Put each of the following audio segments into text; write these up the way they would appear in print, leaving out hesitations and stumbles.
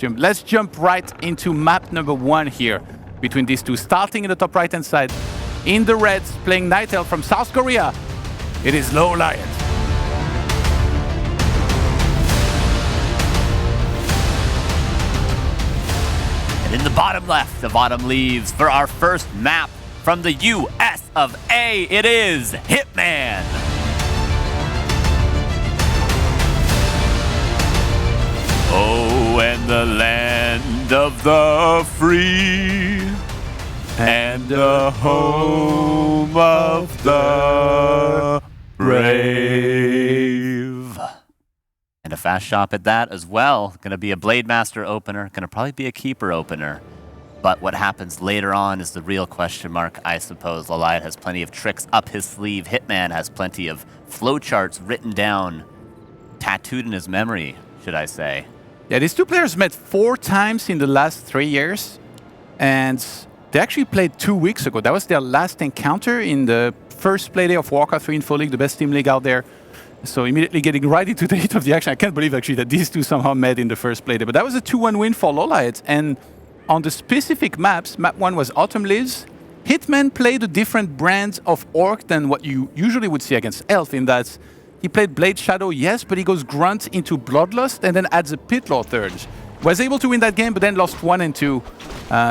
Let's jump right into map number 1 here between these two. Starting in the top right-hand side, in the reds, playing Night Elf from South Korea, it is LawLiet. And in the bottom left, the bottom leaves for our first map from the US of A, it is Hitman. Oh, and the land of the free, and the home of the brave. And a fast shop at that as well. Going to be a Blade Master opener, going to probably be a Keeper opener. But what happens later on is the real question mark, I suppose. LawLiet has plenty of tricks up his sleeve. Hitman has plenty of flowcharts written down, tattooed in his memory, should I say. Yeah, these two players met 4 times in the last 3 years, and they actually played 2 weeks ago. That was their last encounter in the first playday of WarCraft 3 Info League, the best team league out there. So immediately getting right into the heat of the action. I can't believe actually that these two somehow met in the first playday. But that was a 2-1 win for LawLiet. And on the specific maps, map 1 was Autumn Leaves. Hitman played a different brand of Orc than what you usually would see against Elf, in that he played Blade Shadow, yes, but he goes Grunt into Bloodlust and then adds a Pit Lord third. Was able to win that game, but then lost 1 and 2.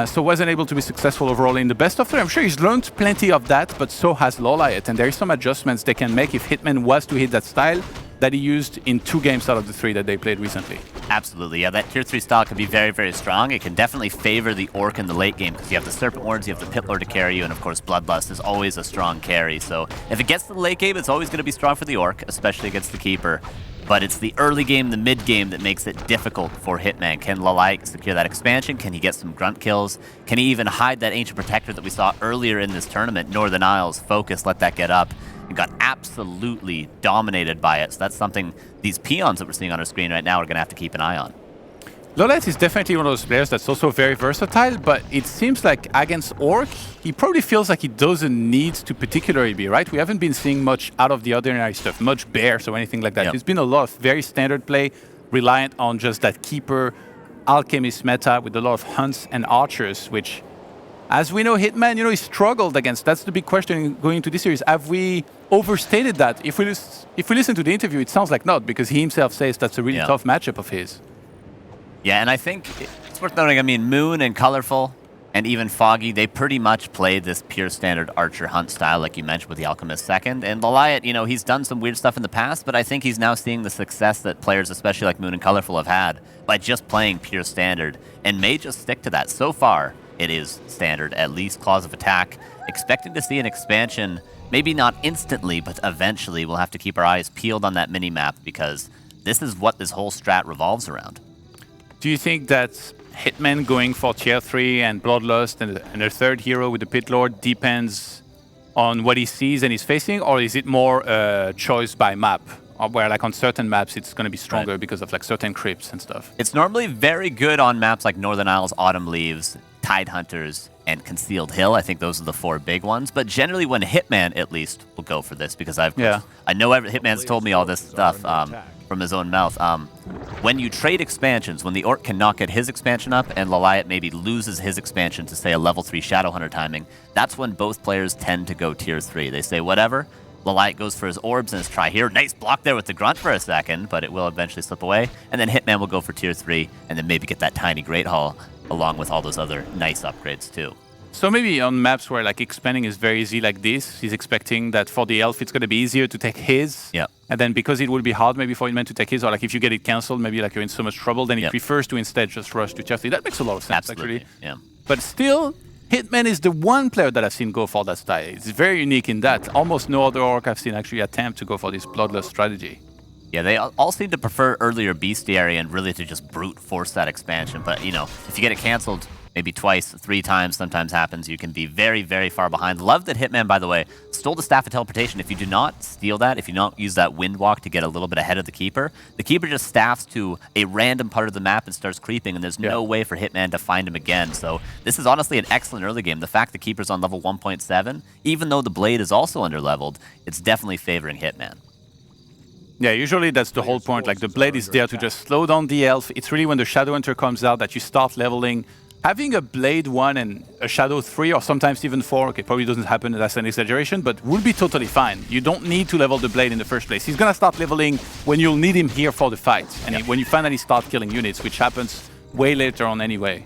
So wasn't able to be successful overall in the best of 3. I'm sure he's learned plenty of that, but so has LawLiet. And there is some adjustments they can make if Hitman was to hit that style that he used in 2 games out of the 3 that they played recently. Absolutely, yeah, that tier 3 style can be very, very strong. It can definitely favor the Orc in the late game because you have the Serpent Wards, you have the Pit Lord to carry you, and of course Bloodlust is always a strong carry. So if it gets to the late game, it's always going to be strong for the Orc, especially against the Keeper. But it's the early game, the mid game that makes it difficult for Hitman. Can LawLiet secure that expansion? Can he get some grunt kills? Can he even hide that Ancient Protector that we saw earlier in this tournament? Northern Isles, Focus, let that get up, and got absolutely dominated by it. So that's something these peons that we're seeing on our screen right now are going to have to keep an eye on. LawLiet is definitely one of those players that's also very versatile, but it seems like against Orc, he probably feels like he doesn't need to particularly be, right? We haven't been seeing much out of the ordinary stuff, much bears or anything like that. Yep. It's been a lot of very standard play, reliant on just that Keeper, Alchemist meta with a lot of Hunts and Archers, which, as we know, Hitman, he struggled against. That's the big question going into this series. Have we overstated that? If we listen to the interview, it sounds like not, because he himself says that's a really tough matchup of his. Yeah, and I think it's worth noting, I mean, Moon and Colorful and even Foggy, they pretty much play this pure standard Archer Hunt style, like you mentioned with the Alchemist second. And LawLiet, he's done some weird stuff in the past, but I think he's now seeing the success that players, especially like Moon and Colorful, have had by just playing pure standard, and may just stick to that. So far, it is standard, at least Claws of Attack. Expecting to see an expansion, maybe not instantly, but eventually. We'll have to keep our eyes peeled on that mini-map, because this is what this whole strat revolves around. Do you think that Hitman going for tier 3 and Bloodlust and a third hero with the Pit Lord depends on what he sees and he's facing, or is it more choice by map? Or where like on certain maps it's going to be stronger because of like certain crypts and stuff? It's normally very good on maps like Northern Isles, Autumn Leaves, Tide Hunters, and Concealed Hill. I think those are the 4 big ones. But generally when Hitman at least will go for this, because I know Hitman's told me all this stuff from his own mouth. When you trade expansions, when the Orc cannot get his expansion up and LawLiet maybe loses his expansion to, say, a level 3 Shadowhunter timing, that's when both players tend to go tier 3. They say, whatever, LawLiet goes for his orbs and his try here. Nice block there with the grunt for a second, but it will eventually slip away. And then Hitman will go for tier 3 and then maybe get that tiny Great Hall along with all those other nice upgrades too. So maybe on maps where like expanding is very easy like this, he's expecting that for the Elf it's going to be easier to take his. Yeah. And then because it will be hard maybe for Hitman to take his, or like if you get it cancelled, maybe like you're in so much trouble, then he prefers to instead just rush to tier 3. That makes a lot of sense. Absolutely. Actually. Yeah. But still, Hitman is the one player that I've seen go for that style. It's very unique in that. Almost no other Orc I've seen actually attempt to go for this Bloodlust strategy. Yeah, they all seem to prefer earlier Bestiary and really to just brute force that expansion. But, if you get it cancelled maybe twice, 3 times, sometimes happens, you can be very, very far behind. Love that Hitman, by the way, stole the Staff of Teleportation. If you do not steal that, if you don't use that Wind Walk to get a little bit ahead of the Keeper just staffs to a random part of the map and starts creeping, and there's no way for Hitman to find him again. So this is honestly an excellent early game. The fact the Keeper's on level 1.7, even though the Blade is also under-leveled, it's definitely favoring Hitman. Yeah, usually that's the whole point. Like the blade is there to just slow down the elf. It's really when the Shadow Hunter comes out that you start leveling. Having a blade 1 and a Shadow 3 or sometimes even 4, okay, probably doesn't happen, that's an exaggeration, but would be totally fine. You don't need to level the blade in the first place. He's gonna start leveling when you'll need him here for the fight. And when you finally start killing units, which happens way later on anyway.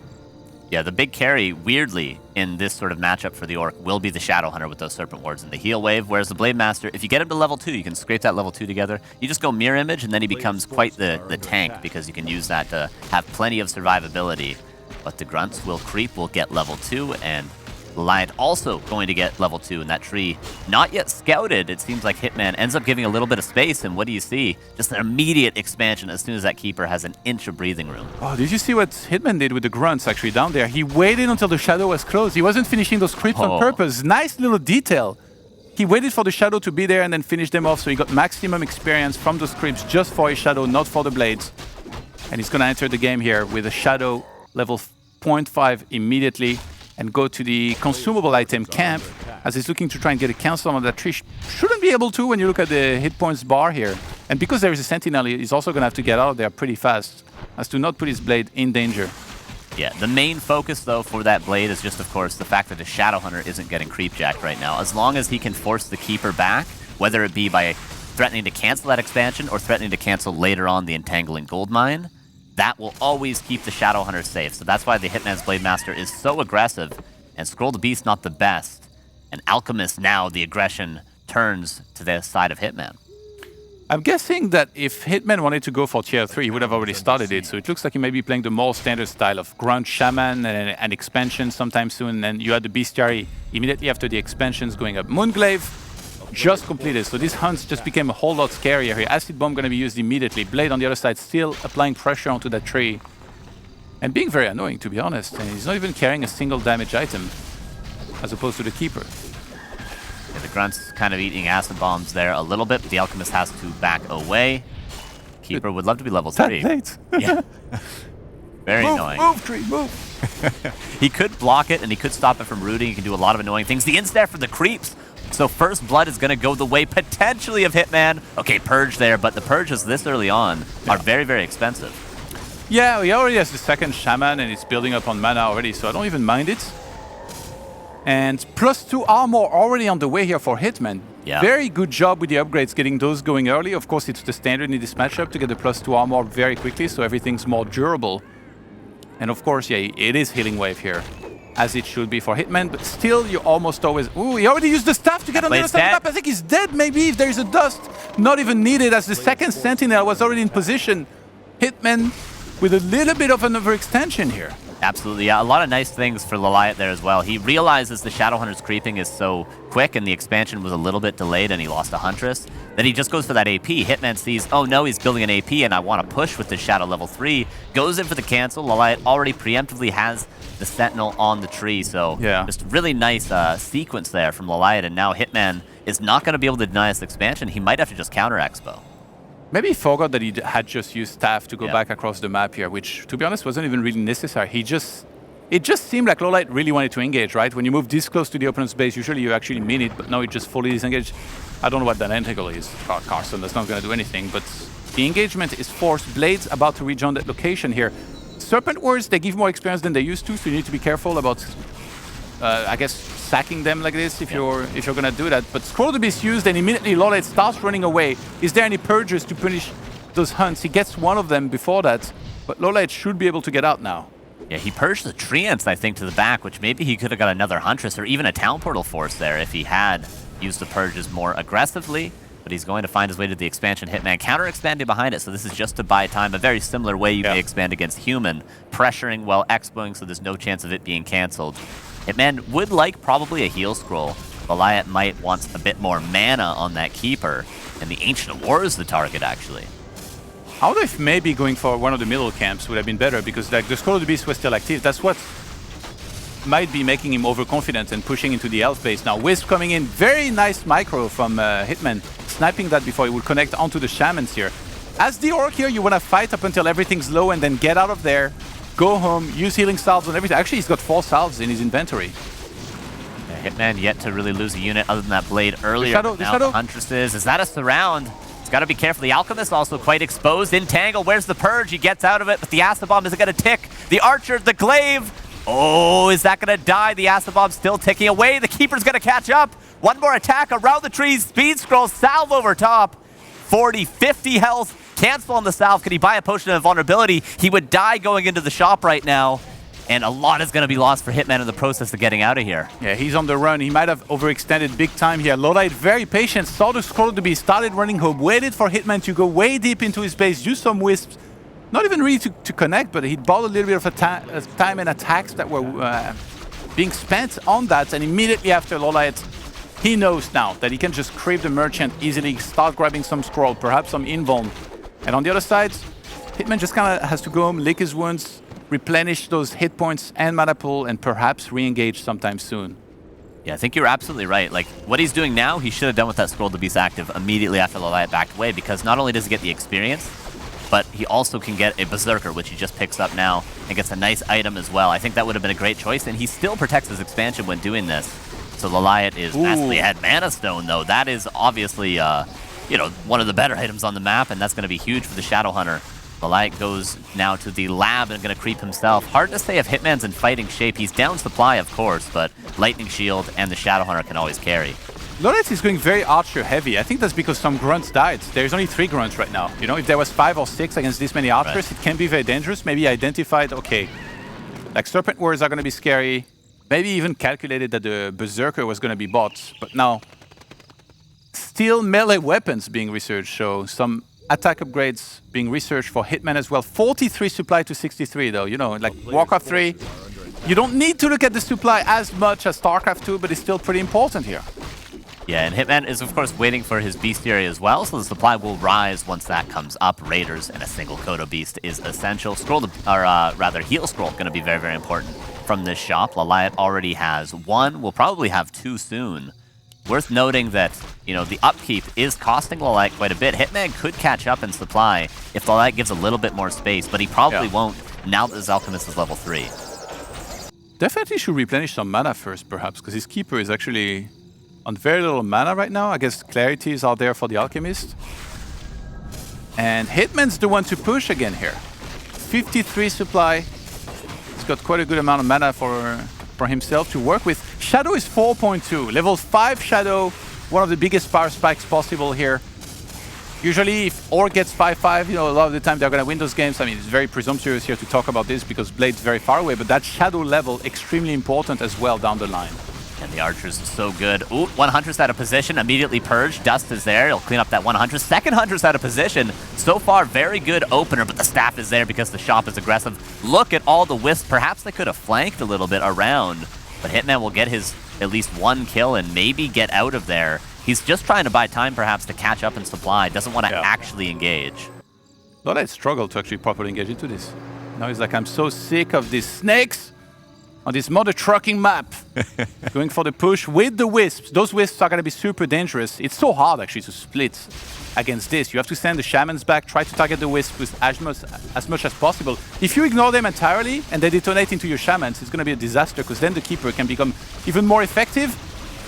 Yeah, the big carry, weirdly, in this sort of matchup for the Orc will be the Shadow Hunter with those Serpent Wards and the heal wave, whereas the Blade Master, if you get him to level 2, you can scrape that level 2 together. You just go Mirror Image, and then he becomes quite the tank, because you can use that to have plenty of survivability. But the Grunts will creep, will get level 2, and LawLiet also going to get level 2 in that tree. Not yet scouted. It seems like Hitman ends up giving a little bit of space, and what do you see? Just an immediate expansion as soon as that Keeper has an inch of breathing room. Oh, did you see what Hitman did with the Grunts actually down there? He waited until the Shadow was closed. He wasn't finishing those creeps on purpose. Nice little detail. He waited for the Shadow to be there and then finished them off, so he got maximum experience from those creeps just for his Shadow, not for the Blades. And he's going to enter the game here with a Shadow level 0.5 immediately and go to the consumable item camp as he's looking to try and get a cancel on that tree. Shouldn't be able to when you look at the hit points bar here. And because there is a Sentinel, he's also going to have to get out of there pretty fast as to not put his blade in danger. Yeah, the main focus, though, for that blade is just, of course, the fact that the Shadow Hunter isn't getting creepjacked right now. As long as he can force the Keeper back, whether it be by threatening to cancel that expansion or threatening to cancel later on the Entangling Goldmine, that will always keep the Shadow Hunter safe. So that's why the Hitman's Blade Master is so aggressive, and Scroll the Beast not the best. And Alchemist now, the aggression turns to the side of Hitman. I'm guessing that if Hitman wanted to go for tier 3, he would have already started it. So it looks like he may be playing the more standard style of Grunt Shaman and an expansion sometime soon. And then you had the Bestiary immediately after the expansions going up. Moonglaive just completed. So these hunts just became a whole lot scarier here. Acid Bomb going to be used immediately. Blade on the other side still applying pressure onto that tree. And being very annoying, to be honest. And he's not even carrying a single damage item as opposed to the Keeper. Yeah, the Grunt's kind of eating acid bombs there a little bit, but the Alchemist has to back away. Keeper would love to be level 3. Yeah. Very annoying. Move, tree, move. He could block it, and he could stop it from rooting. He can do a lot of annoying things. The Instar for the creeps. So first blood is going to go the way, potentially, of Hitman. Okay, Purge there, but the Purges this early on are very, very expensive. Yeah, he already has the second Shaman, and it's building up on mana already, so I don't even mind it. And +2 armor already on the way here for Hitman. Yeah. Very good job with the upgrades, getting those going early. Of course, it's the standard in this matchup to get the +2 armor very quickly, so everything's more durable. And of course, yeah, it is Healing Wave here, as it should be for Hitman, but still, you almost always... Ooh, he already used the staff to get on the other side of the map. I think he's dead, maybe, if there's a dust. Not even needed, as the second Sentinel was already in position. Hitman with a little bit of an overextension here. Absolutely, yeah. A lot of nice things for LawLiet there as well. He realizes the Shadowhunter's creeping is so quick and the expansion was a little bit delayed and he lost a Huntress, that he just goes for that AP. Hitman sees, oh no, he's building an AP and I want to push with the Shadow level 3. Goes in for the cancel. LawLiet already preemptively has the Sentinel on the tree, so yeah, just really nice sequence there from LawLiet, and now Hitman is not going to be able to deny this expansion. He might have to just counter Expo. Maybe he forgot that he had just used staff to go back across the map here, which, to be honest, wasn't even really necessary. It just seemed like LawLiet really wanted to engage, right? When you move this close to the opponent's base, usually you actually mean it, but now it just fully disengaged. I don't know what that integral is. Carson, that's not going to do anything, but the engagement is forced. Blades about to rejoin that location here. Serpent Wards, they give more experience than they used to, so you need to be careful about, I guess, sacking them like this if you're gonna do that. But Scroll the Beast used, and immediately LawLiet starts running away. Is there any purges to punish those hunts? He gets one of them before that, but LawLiet should be able to get out now. Yeah, he purged the Treants, I think, to the back, which maybe he could have got another Huntress or even a Town Portal Force there if he had used the purges more aggressively. But he's going to find his way to the expansion. Hitman counter-expanding behind it, so this is just to buy time. A very similar way you may expand against Human, pressuring while expoing, so there's no chance of it being cancelled. Hitman would like probably a heal scroll. LawLiet might want a bit more mana on that Keeper, and the Ancient of War is the target, actually. I wonder if maybe going for one of the middle camps would have been better, because like the Scroll of the Beast was still active. That's what might be making him overconfident and pushing into the elf base. Now Wisp coming in, very nice micro from Hitman, sniping that before he would connect onto the Shamans here. As the Orc here, you want to fight up until everything's low and then get out of there, go home, use healing salves and everything. Actually, he's got 4 salves in his inventory. Yeah, Hitman yet to really lose a unit other than that blade earlier. The Shadow. Huntresses. Is that a surround? He's got to be careful. The Alchemist also quite exposed. In Tangle, where's the Purge? He gets out of it, but the Acid Bomb isn't going to tick. The Archer, the Glaive. Oh, is that going to die? The Acid Bomb's still ticking away. The Keeper's going to catch up. One more attack around the trees. Speed Scroll, salve over top. 40, 50 health. Cancel on the salve. Could he buy a Potion of Vulnerability? He would die going into the shop right now. And a lot is going to be lost for Hitman in the process of getting out of here. Yeah, he's on the run. He might have overextended big time here. LawLiet very patient. Saw the scroll to be started running home. Waited for Hitman to go way deep into his base. Used some wisps. Not even really to connect, but he bought a little bit of time and attacks that were being spent on that. And immediately after LawLiet, he knows now that he can just creep the Merchant easily, start grabbing some scroll, perhaps some invuln. And on the other side, Hitman just kind of has to go home, lick his wounds, replenish those hit points and mana pool, and perhaps re-engage sometime soon. Yeah, I think you're absolutely right. Like, what he's doing now, he should have done with that Scroll to Beast active immediately after LawLiet backed away, because not only does he get the experience, but he also can get a Berserker, which he just picks up now, and gets a nice item as well. I think that would have been a great choice, and he still protects his expansion when doing this. So LawLiet is massively ahead. Mana Stone, though, that is obviously, you know, one of the better items on the map, and that's going to be huge for the Shadowhunter. LawLiet goes now to the lab and going to creep himself. Hard to say if Hitman's in fighting shape. He's down supply, of course, but Lightning Shield and the Shadowhunter can always carry. LawLiet is going very Archer heavy. I think that's because some grunts died. There's only 3 grunts right now. You know, if there was 5 or 6 against this many Archers, it can be very dangerous. Maybe identified, okay, like Serpent Warriors are going to be scary. Maybe even calculated that the Berserker was going to be bought. But now, still melee weapons being researched. So some attack upgrades being researched for Hitman as well. 43 supply to 63 though, you know, like WarCraft 3. You don't need to look at the supply as much as StarCraft 2, but it's still pretty important here. Yeah, and Hitman is of course waiting for his Bestiary as well, so the supply will rise once that comes up. Raiders and a single Kodo Beast is essential. Scroll, or rather Heal Scroll, going to be very, very important from this shop. LawLiet already has 1, will probably have 2 soon. Worth noting that, you know, the upkeep is costing LawLiet quite a bit. Hitman could catch up in supply if LawLiet gives a little bit more space, but he probably won't now that his Alchemist is level 3. Definitely should replenish some mana first, perhaps, because his Keeper is actually on very little mana right now. I guess Clarity is out there for the Alchemist. And Hitman's the one to push again here. 53 supply. He's got quite a good amount of mana for himself to work with. Shadow is 4.2. Level 5 Shadow, one of the biggest power spikes possible here. Usually, if Orc gets 5-5, you know, a lot of the time they're going to win those games. I mean, it's very presumptuous here to talk about this because Blade's very far away, but that Shadow level, extremely important as well down the line. And the Archers is so good. Ooh, 100's out of position, immediately purged. Dust is there, he'll clean up that 100. Second 100's out of position. So far, very good opener, but the staff is there because the shop is aggressive. Look at all the wisps. Perhaps they could have flanked a little bit around, but Hitman will get his at least 1 kill and maybe get out of there. He's just trying to buy time, perhaps, to catch up in supply. Doesn't want to actually engage. LawLiet struggled to actually properly engage into this. Now he's like, I'm so sick of these snakes on this mother trucking map. Going for the push with the wisps. Those wisps are going to be super dangerous. It's so hard, actually, to split against this. You have to send the shamans back, try to target the wisps with as much as possible. If you ignore them entirely and they detonate into your shamans, it's going to be a disaster, because then the Keeper can become even more effective.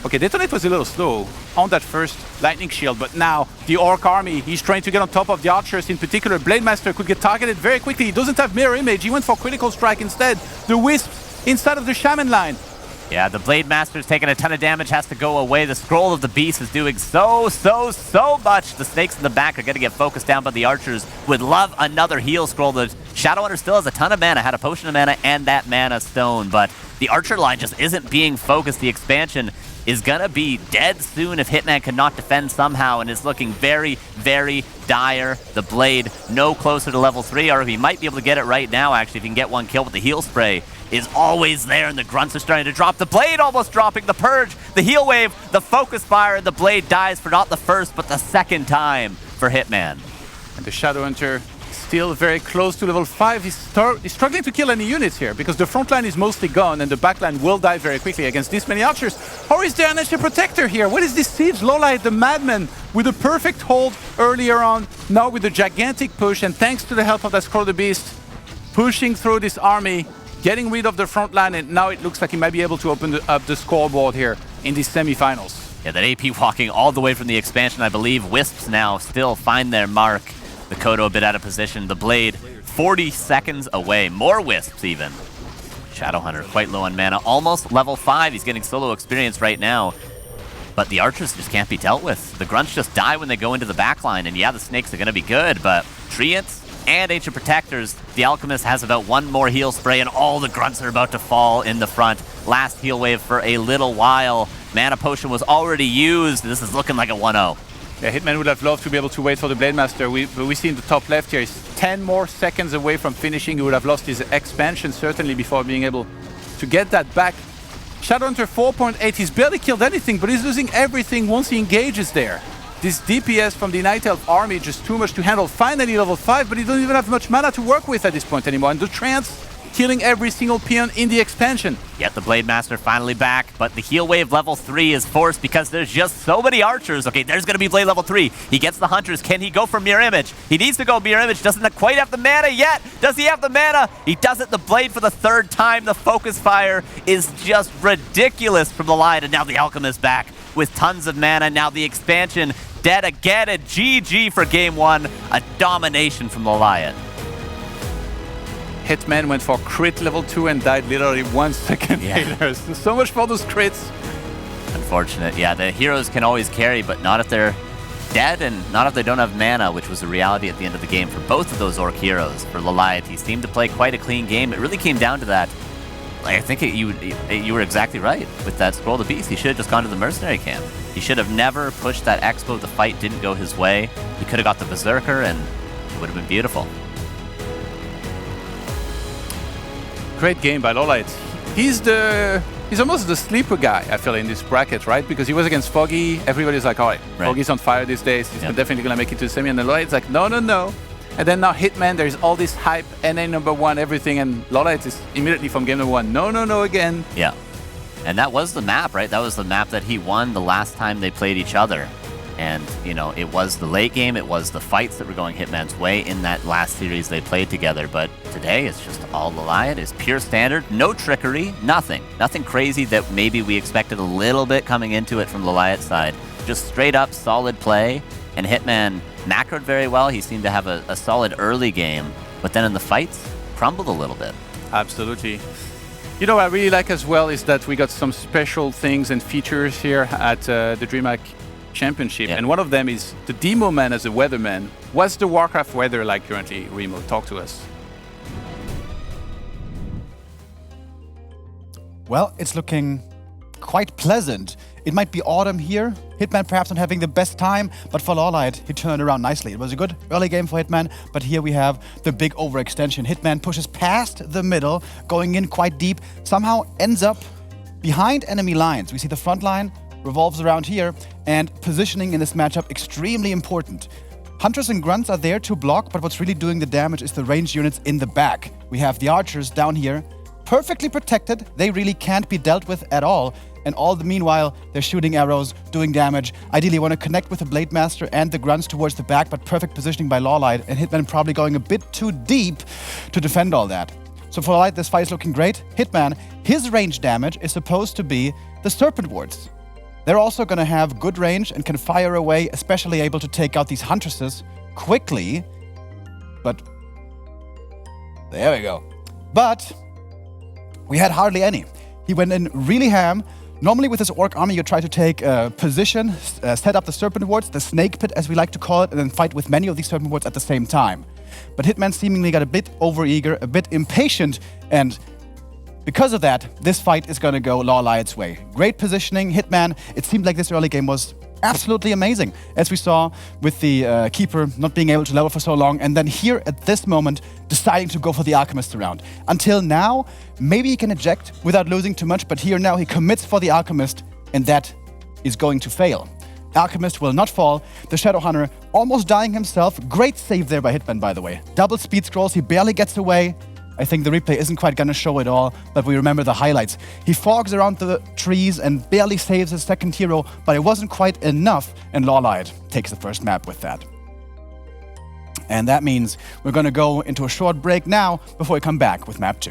Okay, Detonate was a little slow on that first Lightning Shield, but now the Orc army, he's trying to get on top of the Archers. In particular, Blademaster could get targeted very quickly. He doesn't have Mirror Image. He went for Critical Strike instead. The Wisps inside of the Shaman line. Yeah, the Blademaster's taking a ton of damage, has to go away. The Scroll of the Beast is doing so much. The snakes in the back are going to get focused down, but the Archers would love another heal scroll. The Shadowhunter still has a ton of mana, had a Potion of Mana and that Mana Stone, but the Archer line just isn't being focused. The expansion is going to be dead soon if Hitman cannot defend somehow, and it's looking very, very dire. The Blade no closer to level 3, or he might be able to get it right now, actually, if he can get 1 kill, but the Heal Spray is always there, and the Grunts are starting to drop. The Blade almost dropping, the Purge, the Heal Wave, the Focus Fire, and the Blade dies for not the first, but the second time for Hitman. And the Shadowhunter still very close to level 5. He's struggling to kill any units here because the front line is mostly gone and the back line will die very quickly against this many Archers. Or is there an Nature Protector here? What is this siege? LawLiet, the Madman, with a perfect hold earlier on, now with a gigantic push, and thanks to the help of that Scroll of the Beast, pushing through this army, getting rid of the front line, and now it looks like he might be able to open up the scoreboard here in these semifinals. Yeah, that AP walking all the way from the expansion, I believe. Wisps now still find their mark. The Kodo a bit out of position. The Blade 40 seconds away. More Wisps even. Shadowhunter quite low on mana. Almost level 5. He's getting solo experience right now. But the Archers just can't be dealt with. The Grunts just die when they go into the backline. And yeah, the Snakes are going to be good, but Treants and Ancient Protectors, the Alchemist has about one more heal spray, and all the Grunts are about to fall in the front. Last heal wave for a little while. Mana Potion was already used. This is looking like a 1-0. Yeah, Hitman would have loved to be able to wait for the Blade Master. We see in the top left here, he's 10 more seconds away from finishing. He would have lost his expansion certainly before being able to get that back. Shadowhunter 4.8, he's barely killed anything, but he's losing everything once he engages there. This DPS from the Night Elf army just too much to handle. Finally level 5, but he doesn't even have much mana to work with at this point anymore. And the Trance killing every single peon in the expansion. Yet the Blade Master finally back, but the heal wave level 3 is forced because there's just so many archers. Okay, there's going to be Blade level 3. He gets the Hunters. Can he go for Mirror Image? He needs to go Mirror Image. Doesn't quite have the mana yet. Does he have the mana? He does it. The Blade for the 3rd time. The Focus Fire is just ridiculous from the line. And now the Alchemist back with tons of mana. Now the expansion dead again. And GG for game 1. A domination from LawLiet. Hitman went for crit level 2 and died literally 1 second later. So much for those crits. Unfortunate. Yeah, the heroes can always carry, but not if they're dead and not if they don't have mana, which was the reality at the end of the game for both of those Orc heroes. For LawLiet, he seemed to play quite a clean game. It really came down to that. Like, I think you were exactly right with that Scroll the Beast. He should have just gone to the Mercenary camp. He should have never pushed that Expo. The fight didn't go his way. He could have got the Berserker, and it would have been beautiful. Great game by LawLiet. He's almost the sleeper guy, I feel, in this bracket, right? Because he was against Foggy. Everybody's like, all right, Foggy's on fire these days. He's definitely going to make it to the semi. And then LawLiet's like, no, no, no. And then now Hitman, there's all this hype, NA #1, everything. And LawLiet is immediately from game #1. No, no, no again. Yeah. And that was the map, right? That was the map that he won the last time they played each other. And, you know, it was the late game, it was the fights that were going Hitman's way in that last series they played together. But today, it's just all LawLiet. It's pure standard, no trickery, nothing. Nothing crazy that maybe we expected a little bit coming into it from LawLiet's side. Just straight up solid play. And Hitman macroed very well. He seemed to have a solid early game. But then in the fights, crumbled a little bit. Absolutely. You know what I really like as well is that we got some special things and features here at the DreamHack Championship, and one of them is the Demo Man as a weatherman. What's the WarCraft weather like currently, Remo? Talk to us. Well, it's looking quite pleasant. It might be autumn here. Hitman perhaps not having the best time, but for LawLiet, he turned around nicely. It was a good early game for Hitman, but here we have the big overextension. Hitman pushes past the middle, going in quite deep, somehow ends up behind enemy lines. We see the front line revolves around here, and positioning in this matchup extremely important. Hunters and Grunts are there to block, but what's really doing the damage is the ranged units in the back. We have the Archers down here, perfectly protected. They really can't be dealt with at all. And all the meanwhile, they're shooting arrows, doing damage. Ideally, want to connect with the Blade Master and the Grunts towards the back, but perfect positioning by LawLiet, and Hitman probably going a bit too deep to defend all that. So for LawLiet, this fight is looking great. Hitman, his range damage is supposed to be the Serpent Wards. They're also going to have good range and can fire away, especially able to take out these Huntresses quickly. But there we go. But we had hardly any. He went in really ham. Normally with this Orc army, you try to take a position, set up the Serpent Wards, the Snake Pit as we like to call it, and then fight with many of these Serpent Wards at the same time. But Hitman seemingly got a bit overeager, a bit impatient, and because of that, this fight is going to go LawLiet's way. Great positioning, Hitman. It seemed like this early game was absolutely amazing, as we saw with the Keeper not being able to level for so long, and then here at this moment, deciding to go for the Alchemist around. Until now, maybe he can eject without losing too much, but here now he commits for the Alchemist, and that is going to fail. Alchemist will not fall. The Shadowhunter almost dying himself. Great save there by Hitman, by the way. Double speed scrolls, he barely gets away. I think the replay isn't quite going to show it all, but we remember the highlights. He fogs around the trees and barely saves his second hero, but it wasn't quite enough, and LawLiet takes the first map with that. And that means we're going to go into a short break now before we come back with map 2.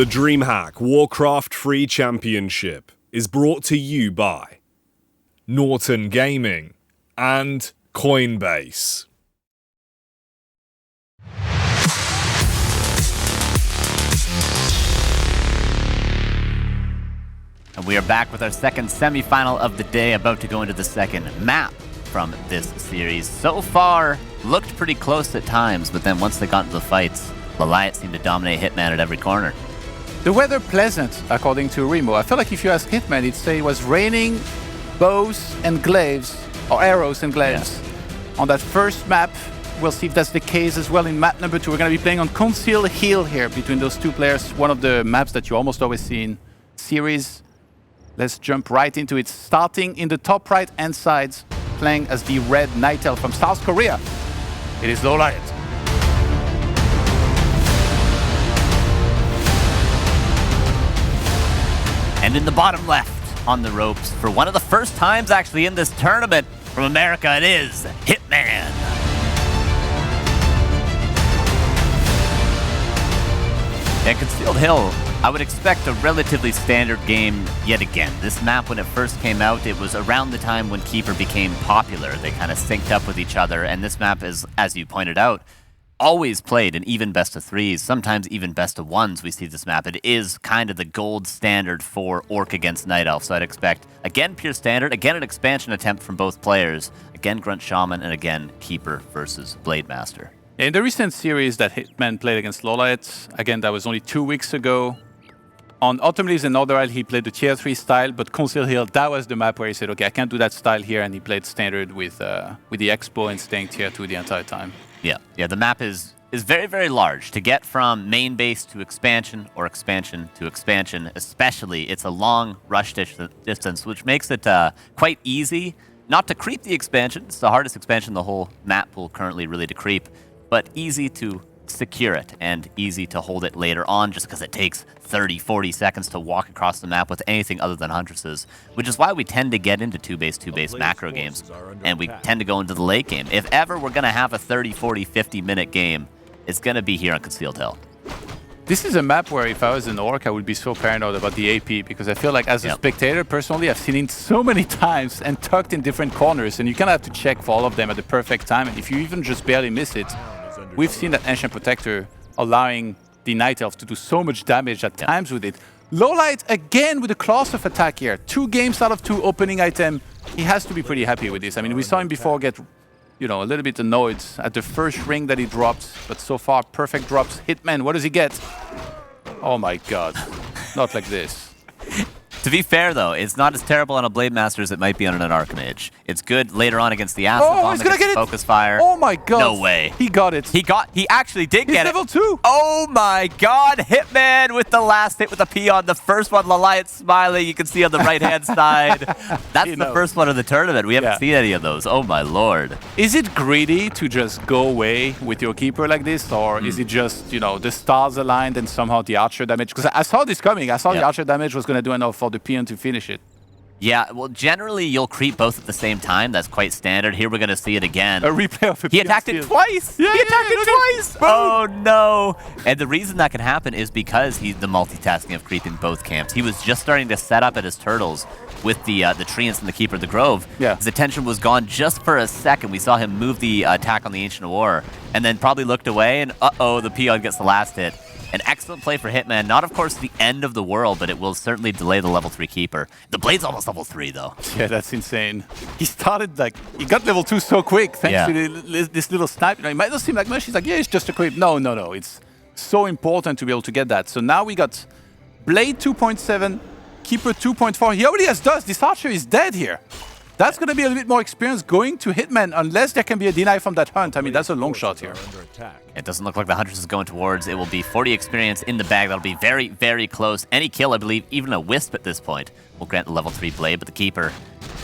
The DreamHack WarCraft Free Championship is brought to you by Norton Gaming and Coinbase. And we are back with our second semifinal of the day, about to go into the second map from this series. So far, looked pretty close at times, but then once they got into the fights, LawLiet seemed to dominate Hitman at every corner. The weather pleasant, according to Remo. I feel like if you ask Hitman, he'd say it was raining bows and glaives, or arrows and glaives, on that first map. We'll see if that's the case as well in map number 2. We're going to be playing on Conceal Hill here between those two players. One of the maps that you almost always see in series. Let's jump right into it. Starting in the top right hand side, playing as the red Night Elf from South Korea. It is LawLiet. And in the bottom left, on the ropes, for one of the first times actually in this tournament from America, it is Hitman. And Concealed Hill, I would expect a relatively standard game yet again. This map, when it first came out, it was around the time when Keeper became popular. They kind of synced up with each other, and this map is, as you pointed out, always played in even best of 3s, sometimes even best of 1s. We see this map. It is kind of the gold standard for Orc against Night Elf, so I'd expect, again, pure standard, again, an expansion attempt from both players, again, Grunt Shaman, and again, Keeper versus Blade Master. In the recent series that Hitman played against LawLiet, again, that was only 2 weeks ago. On Autumn Leaves and Northern Isle, he played the Tier 3 style, but Conceal Hill, that was the map where he said, okay, I can't do that style here, and he played standard with the Expo and staying Tier 2 the entire time. Yeah, the map is very, very large. To get from main base to expansion, or expansion to expansion, especially, it's a long rush distance, which makes it quite easy not to creep the expansion. It's the hardest expansion the whole map pool currently really to creep, but easy to secure it and easy to hold it later on, just because it takes 30, 40 seconds to walk across the map with anything other than Huntresses, which is why we tend to get into 2-base macro games, and we tend to go into the late game. If ever we're going to have a 30, 40, 50-minute game, it's going to be here on Concealed Hill. This is a map where if I was an Orc, I would be so paranoid about the AP, because I feel like as a spectator, personally, I've seen it so many times and tucked in different corners, and you kind of have to check for all of them at the perfect time, and if you even just barely miss it, we've seen that Ancient Protector allowing the Night Elf to do so much damage at times with it. LawLiet again with a class of attack here. 2 games out of 2 opening item. He has to be pretty happy with this. I mean, we saw him before get, you know, a little bit annoyed at the first ring that he dropped, but so far perfect drops. Hitman, what does he get? Oh my god, not like this. To be fair, though, it's not as terrible on a Blade Master as it might be on an Archmage. It's good later on against the Acid Bomb, he's gonna get it! Focus Fire. Oh my god! No way. He got it. He actually did get it. He's level 2! Oh my god! Hitman with the last hit with the Peon. The first one, LawLiet smiling, you can see on the right-hand side. That's the first one of the tournament. We haven't seen any of those. Oh my lord. Is it greedy to just go away with your Keeper like this, or is it just, you know, the stars aligned and somehow the Archer damage? Because I saw this coming. I saw the Archer damage was going to do enough for the Peon to finish it. Yeah, well, generally you'll creep both at the same time. That's quite standard. Here we're going to see it again. A replay of a He attacked it twice! Yeah, he attacked it twice! Boom. Oh no! And the reason that can happen is because he's the multitasking of creeping both camps. He was just starting to set up at his turtles with the Treants and the Keeper of the Grove. Yeah. His attention was gone just for a second. We saw him move the attack on the Ancient War, and then probably looked away, and uh-oh, the Peon gets the last hit. An excellent play for Hitman. Not, of course, the end of the world, but it will certainly delay the level 3 Keeper. The Blade's almost level 3, though. Yeah, that's insane. He started, like, he got level 2 so quick, thanks to this little snipe. You know, it might not seem like much. He's like, yeah, it's just a creep. No. It's so important to be able to get that. So now we got Blade 2.7, Keeper 2.4. He already has Dust. This Archer is dead here. That's going to be a little bit more experience going to Hitman, unless there can be a deny from that hunt. I mean, that's a long shot here. It doesn't look like the Huntress is going towards. It will be 40 experience in the bag. That'll be very, very close. Any kill, I believe, even a Wisp at this point, will grant the level 3 Blade, but the Keeper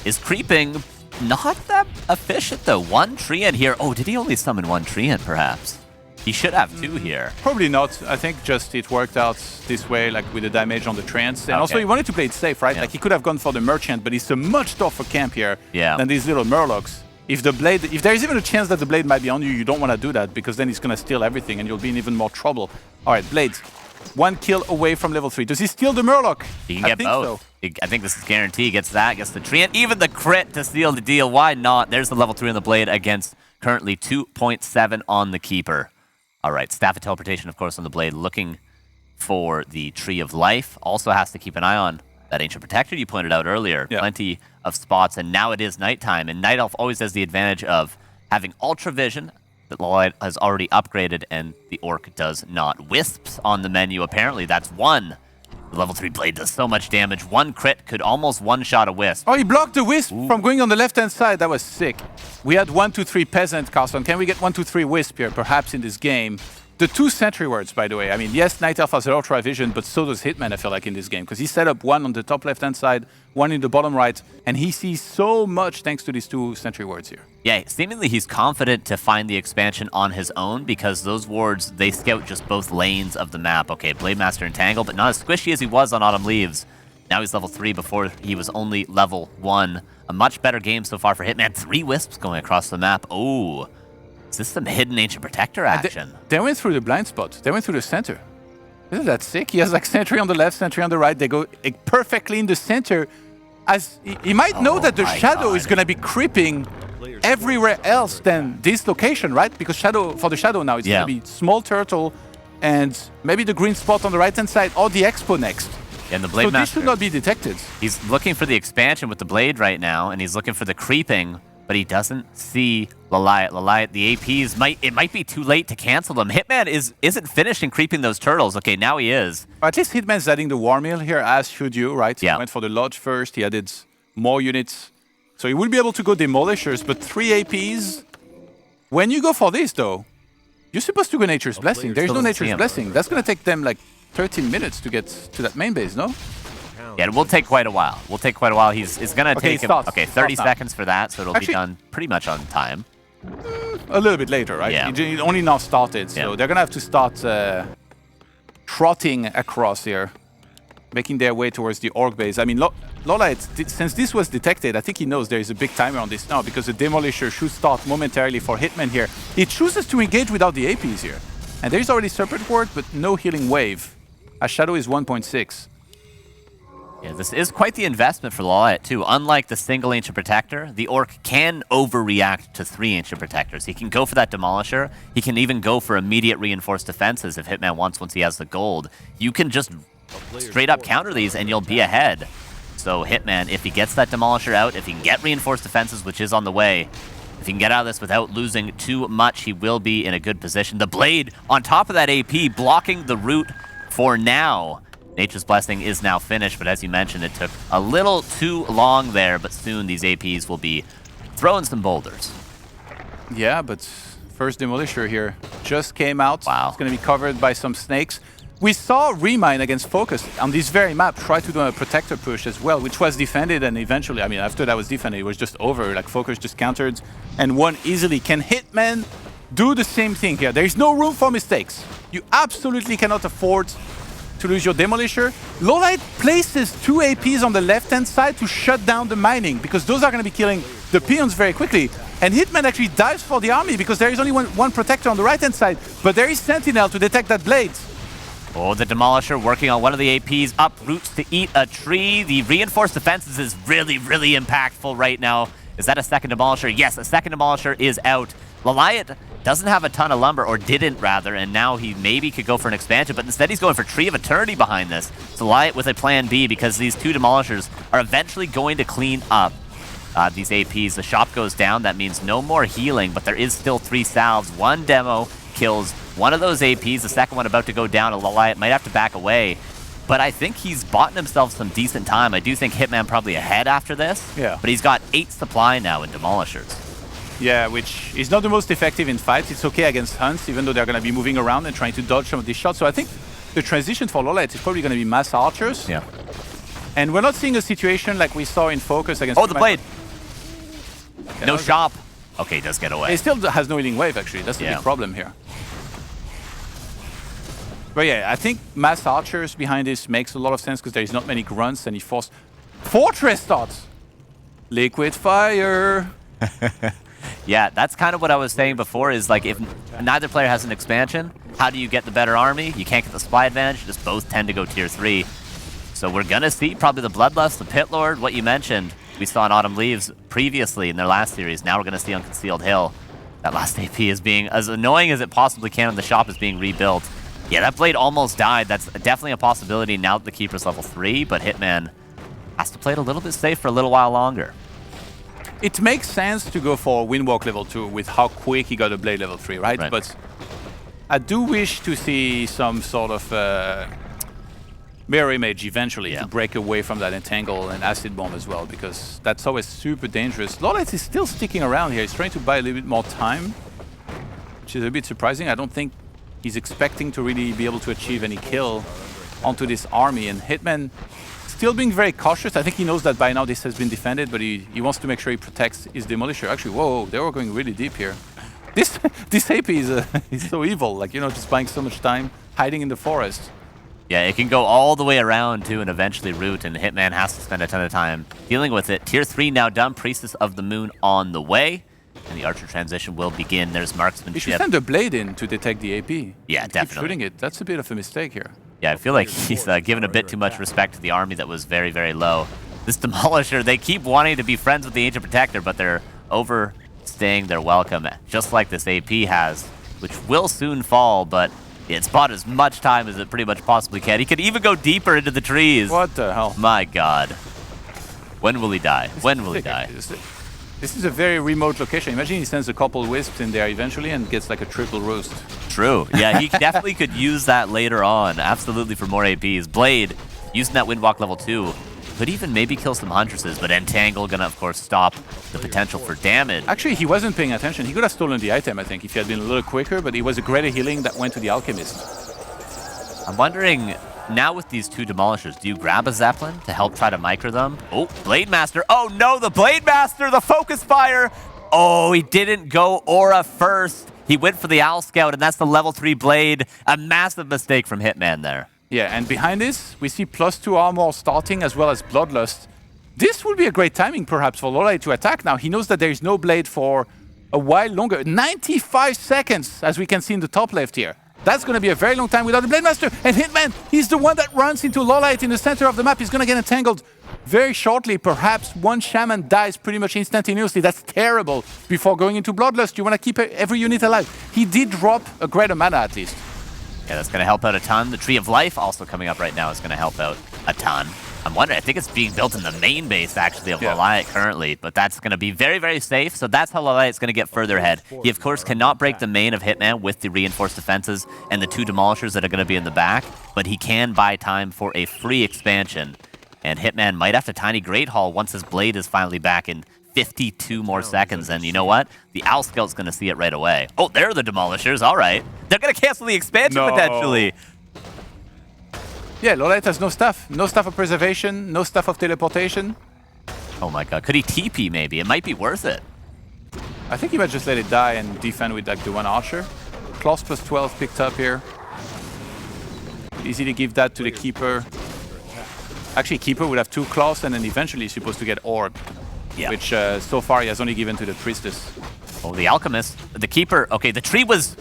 is creeping. Not that efficient, though. 1 Treant here. Oh, did he only summon 1 Treant, perhaps? He should have 2 here. Probably not. I think just it worked out this way, like with the damage on the Treants. And also he wanted to play it safe, right? Like he could have gone for the Merchant, but it's a much tougher camp here than these little Murlocs. If the Blade, if there's even a chance that the Blade might be on you, you don't want to do that, because then it's going to steal everything and you'll be in even more trouble. All right, Blade. 1 kill away from level 3. Does he steal the Murloc? He can get both. So. I think this is guaranteed. He gets that, gets the tree, and even the crit to seal the deal. Why not? There's the level 3 on the Blade against currently 2.7 on the Keeper. All right, Staff of Teleportation, of course, on the Blade, looking for the Tree of Life. Also has to keep an eye on that Ancient Protector you pointed out earlier. Yeah. Plenty of spots, and now it is nighttime. And Night Elf always has the advantage of having Ultra Vision that LawLiet has already upgraded, and the Orc does not. Wisps on the menu, apparently. That's 1. The level 3 Blade does so much damage. 1 crit could almost one-shot a Wisp. Oh, he blocked the Wisp from going on the left-hand side. That was sick. We had 1, 2, 3 Peasant, Carson. Can we get 1, 2, 3 Wisp here, perhaps, in this game? The 2 Sentry Wards, by the way. I mean, yes, Night Elf has Ultra Vision, but so does Hitman, I feel like, in this game. Because he set up 1 on the top left-hand side, 1 in the bottom right, and he sees so much thanks to these 2 Sentry Wards here. Yeah, seemingly he's confident to find the expansion on his own because those wards, they scout just both lanes of the map. Okay, Blade Master Entangle, but not as squishy as he was on Autumn Leaves. Now he's level 3 before he was only level 1. A much better game so far for Hitman. 3 Wisps going across the map. Oh. Is this some hidden Ancient Protector action? They went through the blind spot. They went through the center. Isn't that sick? He has like Sentry on the left, Sentry on the right. They go perfectly in the center. As he might know that the Shadow is going to be creeping everywhere else than this location, right? Because for the Shadow now, it's going to be Small Turtle and maybe the green spot on the right-hand side or the Expo next. And the Blade Master, this should not be detected. He's looking for the expansion with the Blade right now, and he's looking for the creeping, but he doesn't see LawLiet. LawLiet, the APs, it might be too late to cancel them. Hitman isn't finished in creeping those turtles. Okay, now he is. At least Hitman's adding the War Mill here, as should you, right? Yeah. He went for the Lodge first. He added more units. So he will be able to go Demolishers, but 3 APs. When you go for this, though, you're supposed to go Nature's Blessing. There's no Nature's Blessing. That's going to take them like 13 minutes to get to that main base, no? Yeah, it will take quite a while. It's going to take him, 30 seconds for that, so it'll be done pretty much on time. A little bit later, right? Yeah. It only now started, so they're going to have to start trotting across here, making their way towards the Orc base. I mean, LawLiet, since this was detected, I think he knows there is a big timer on this now because the Demolisher should start momentarily for Hitman here. He chooses to engage without the APs here. And there's already Serpent Ward, but no healing wave. As Shadow is 1.6. Yeah, this is quite the investment for LawLiet too. Unlike the single Ancient Protector, the Orc can overreact to 3 Ancient Protectors. He can go for that Demolisher. He can even go for immediate reinforced defenses if Hitman wants once he has the gold. You can just straight up counter these and you'll be ahead. So Hitman, if he gets that Demolisher out, if he can get reinforced defenses, which is on the way, if he can get out of this without losing too much, he will be in a good position. The Blade on top of that AP blocking the route for now. Nature's Blessing is now finished, but as you mentioned, it took a little too long there, but soon these APs will be throwing some boulders. Yeah, but first Demolisher here just came out. Wow. It's going to be covered by some snakes. We saw Remine against Focus on this very map try to do a Protector push as well, which was defended, and eventually, I mean, after that was defended, it was just over. Like, Focus just countered and won easily. Can Hitman do the same thing here? There is no room for mistakes. You absolutely cannot afford to lose your Demolisher. LawLiet places 2 APs on the left-hand side to shut down the mining, because those are going to be killing the peons very quickly. And Hitman actually dives for the army, because there is only one Protector on the right-hand side, but there is Sentinel to detect that Blade. Oh, the Demolisher working on one of the APs, uproots to eat a tree. The reinforced defenses is really, really impactful right now. Is that a second Demolisher? Yes, a second Demolisher is out. LawLiet doesn't have a ton of lumber, or didn't rather, and now he maybe could go for an expansion, but instead he's going for Tree of Eternity behind this. So LawLiet with a plan B, because these 2 Demolishers are eventually going to clean up these APs. The shop goes down, that means no more healing, but there is still 3 salves. 1 demo kills one of those APs, the second one about to go down, and LawLiet might have to back away. But I think he's bought himself some decent time. I do think Hitman probably ahead after this, but he's got 8 supply now in Demolishers. Yeah, which is not the most effective in fights. It's okay against hunts, even though they're going to be moving around and trying to dodge some of these shots. So I think the transition for LawLiet is probably going to be mass archers. Yeah. And we're not seeing a situation like we saw in Focus against... Oh, the Blade! No shop. Okay, he does get away. He still has no healing wave, actually. That's the big problem here. But yeah, I think mass archers behind this makes a lot of sense, because there is not many grunts, and he forced... Fortress starts! Liquid fire! Yeah, that's kind of what I was saying before is like if neither player has an expansion, how do you get the better army? You can't get the supply advantage, just both tend to go tier 3. So we're going to see probably the Bloodlust, the Pit Lord, what you mentioned. We saw in Autumn Leaves previously in their last series. Now we're going to see on Concealed Hill. That last AP is being, as annoying as it possibly can, and the shop is being rebuilt. Yeah, that blade almost died. That's definitely a possibility now that the Keeper's level 3, but Hitman has to play it a little bit safe for a little while longer. It makes sense to go for Windwalk level 2 with how quick he got a blade level 3, right? But I do wish to see some sort of mirror image eventually to break away from that entangle and acid bomb as well, because that's always super dangerous. LawLiet is still sticking around here. He's trying to buy a little bit more time, which is a bit surprising. I don't think he's expecting to really be able to achieve any kill onto this army, and Hitman still being very cautious. I think he knows that by now this has been defended, but he wants to make sure he protects his Demolisher. Actually, whoa, they were going really deep here. This AP is so evil, like, you know, just buying so much time, hiding in the forest. Yeah, it can go all the way around too and eventually root, and Hitman has to spend a ton of time dealing with it. Tier 3 now done, Priestess of the Moon on the way, and the Archer transition will begin. There's marksmanship. He should send a blade in to detect the AP. Yeah, definitely. Keep shooting it. That's a bit of a mistake here. Yeah, I feel like he's given a bit too much respect to the army that was very, very low. This Demolisher, they keep wanting to be friends with the Ancient Protector, but they're overstaying their welcome, just like this AP has, which will soon fall, but it's bought as much time as it pretty much possibly can. He could even go deeper into the trees. What the hell? My God. When will he die? When will he die? This is a very remote location. Imagine he sends a couple wisps in there eventually and gets like a triple roast. True. Yeah, he definitely could use that later on. Absolutely for more APs. Blade, using that Windwalk level 2, could even maybe kill some Huntresses, but Entangle gonna, of course, stop the potential for damage. Actually, he wasn't paying attention. He could have stolen the item, I think, if he had been a little quicker, but it was a greater healing that went to the Alchemist. I'm wondering, now with these two Demolishers, do you grab a Zeppelin to help try to micro them? Oh, Blade Master. Oh no, the Blade Master, the Focus Fire. Oh, he didn't go Aura first. He went for the Owl Scout, and that's the level 3 Blade. A massive mistake from Hitman there. Yeah, and behind this, we see +2 armor starting as well as Bloodlust. This will be a great timing, perhaps, for LawLiet to attack now. He knows that there is no blade for a while longer. 95 seconds, as we can see in the top left here. That's going to be a very long time without the Blade Master. And Hitman, he's the one that runs into LawLiet in the center of the map. He's going to get entangled very shortly. Perhaps one Shaman dies pretty much instantaneously. That's terrible. Before going into Bloodlust, you want to keep every unit alive. He did drop a greater mana at least. Yeah, that's going to help out a ton. The Tree of Life also coming up right now is going to help out a ton. I'm wondering, I think it's being built in the main base, actually, of LawLiet currently, but that's going to be very, very safe, so that's how LawLiet's going to get further ahead. He, of course, cannot break the main of Hitman with the reinforced defenses and the 2 Demolishers that are going to be in the back, but he can buy time for a free expansion, and Hitman might have to Tiny Great Hall once his blade is finally back in 52 more seconds, and you know what? The Owl Scout's going to see it right away. Oh, there are the Demolishers, all right. They're going to cancel the expansion potentially. Yeah, LawLiet has no stuff. No stuff of preservation, no stuff of teleportation. Oh my God, could he TP maybe? It might be worth it. I think he might just let it die and defend with like the 1 Archer. Claws +12 picked up here. Easy to give that to the Keeper. Actually, Keeper would have 2 Claws and then eventually he's supposed to get Orb. Yeah. Which so far he has only given to the Priestess. Oh, the Alchemist, the Keeper, okay, the tree was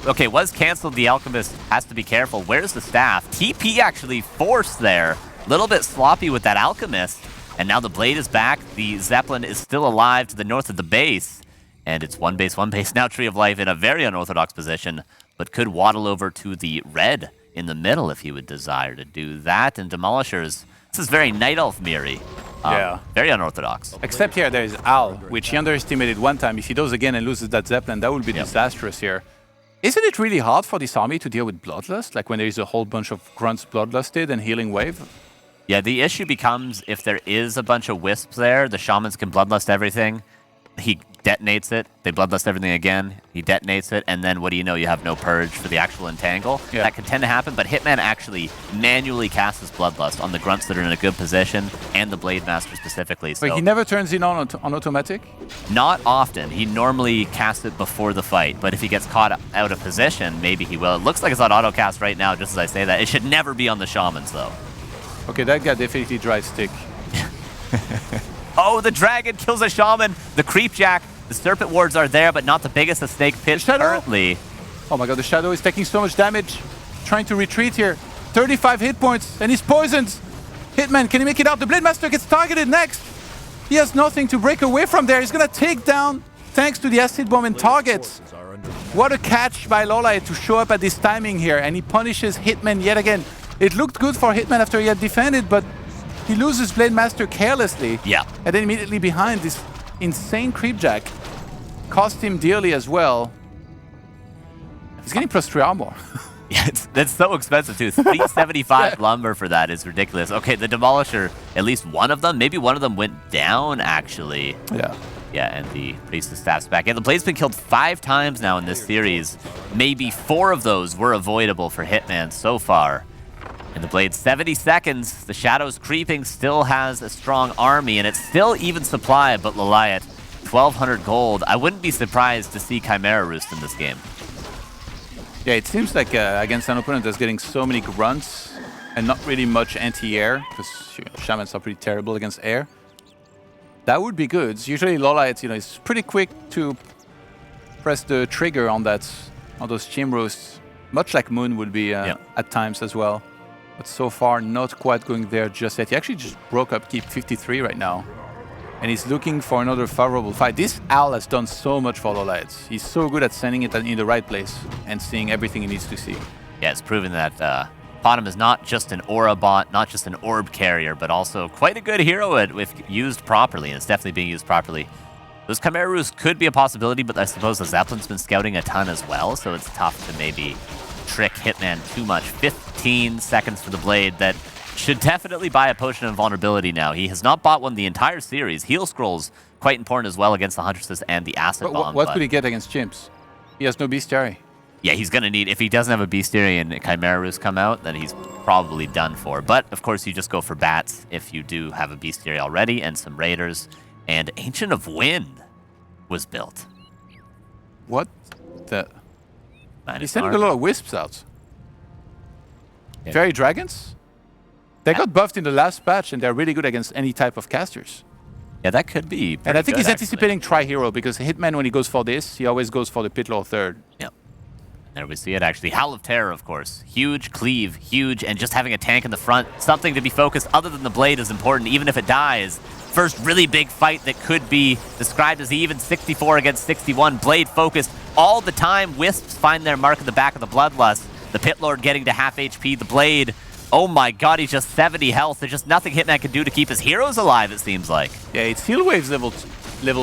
canceled. The Alchemist has to be careful. Where's the staff? TP actually forced there. A little bit sloppy with that Alchemist. And now the Blade is back. The Zeppelin is still alive to the north of the base. And it's one base. Now Tree of Life in a very unorthodox position, but could waddle over to the red in the middle if he would desire to do that. And Demolishers, this is very Night Elf Miri. Yeah. Very unorthodox. Except here there is Al, which he underestimated one time. If he does again and loses that Zeppelin, that would be disastrous here. Isn't it really hard for this army to deal with Bloodlust? Like when there is a whole bunch of Grunts Bloodlusted and Healing Wave? Yeah, the issue becomes if there is a bunch of Wisps there, the Shamans can Bloodlust everything. He detonates it, they Bloodlust everything again, he detonates it, and then what do you know? You have no Purge for the actual Entangle. Yeah. That can tend to happen, but Hitman actually manually casts his Bloodlust on the Grunts that are in a good position, and the Blade Master specifically. Wait, he never turns in on automatic? Not often. He normally casts it before the fight, but if he gets caught out of position, maybe he will. It looks like it's on auto-cast right now, just as I say that. It should never be on the Shamans, though. Okay, that guy definitely dry stick. Oh, the dragon kills a shaman. The Creepjack The Serpent Wards are there, but not the biggest of Snake Pits currently. Oh my god, the Shadow is taking so much damage. Trying to retreat here. 35 hit points, and he's poisoned. Hitman, can he make it out? The Blade Master gets targeted next. He has nothing to break away from there. He's gonna take down, thanks to the Acid Bomb and targets. What a catch by LawLiet to show up at this timing here, and he punishes Hitman yet again. It looked good for Hitman after he had defended, but he loses Blade Master carelessly. Yeah. And then immediately behind, this insane Creepjack cost him dearly as well. He's getting +3 armor. Yeah, that's so expensive too. 375 lumber for that is ridiculous. Okay, the Demolisher, at least one of them, maybe one of them went down actually. Yeah. Yeah, and the Priestess Staff's back. And the Blade's been killed 5 times now in this series. Maybe 4 of those were avoidable for Hitman so far. And the Blade, 70 seconds. The Shadow's creeping, still has a strong army, and it's still even supply, but LawLiet, 1,200 gold. I wouldn't be surprised to see Chimera Roost in this game. Yeah, it seems like against an opponent that's getting so many grunts and not really much anti-air, because Shamans are pretty terrible against air. That would be good. Usually LawLiet, is pretty quick to press the trigger on those Chim Roosts, much like Moon would be at times as well. But so far, not quite going there just yet. He actually just broke up keep 53 right now. And he's looking for another favorable fight. This Owl has done so much for LawLiet. He's so good at sending it in the right place and seeing everything he needs to see. Yeah, it's proven that Bottom is not just an aura bot, not just an orb carrier, but also quite a good hero if used properly, and it's definitely being used properly. Those Chimera Roosts could be a possibility, but I suppose the Zeppelin's been scouting a ton as well, so it's tough to maybe trick Hitman too much. 15 seconds for the Blade that should definitely buy a Potion of Invulnerability now. He has not bought one the entire series. Heal Scrolls, quite important as well against the Huntresses and the Acid Bomb. What could he get against Chimps? He has no Bestiary. Yeah, he's going to need, if he doesn't have a Bestiary and Chimera Roost come out, then he's probably done for. But, of course, you just go for Bats if you do have a Bestiary already, and some Raiders. And Ancient of Wind was built. What the... He's sending a lot of Wisps out. Yeah. Fairy Dragons? They got buffed in the last patch, and they're really good against any type of casters. Yeah, that could be. And I think he's anticipating Tri-Hero, because Hitman, when he goes for this, he always goes for the Pitlord third. Yep. There we see it, actually. Howl of Terror, of course. Huge cleave, huge, and just having a tank in the front. Something to be focused other than the Blade is important, even if it dies. First really big fight that could be described as even 64 against 61. Blade focused all the time. Wisps find their mark at the back of the Bloodlust. The Pitlord getting to half HP. The Blade... Oh my god, he's just 70 health. There's just nothing Hitman can do to keep his heroes alive, it seems like. Yeah, it's Heal Waves level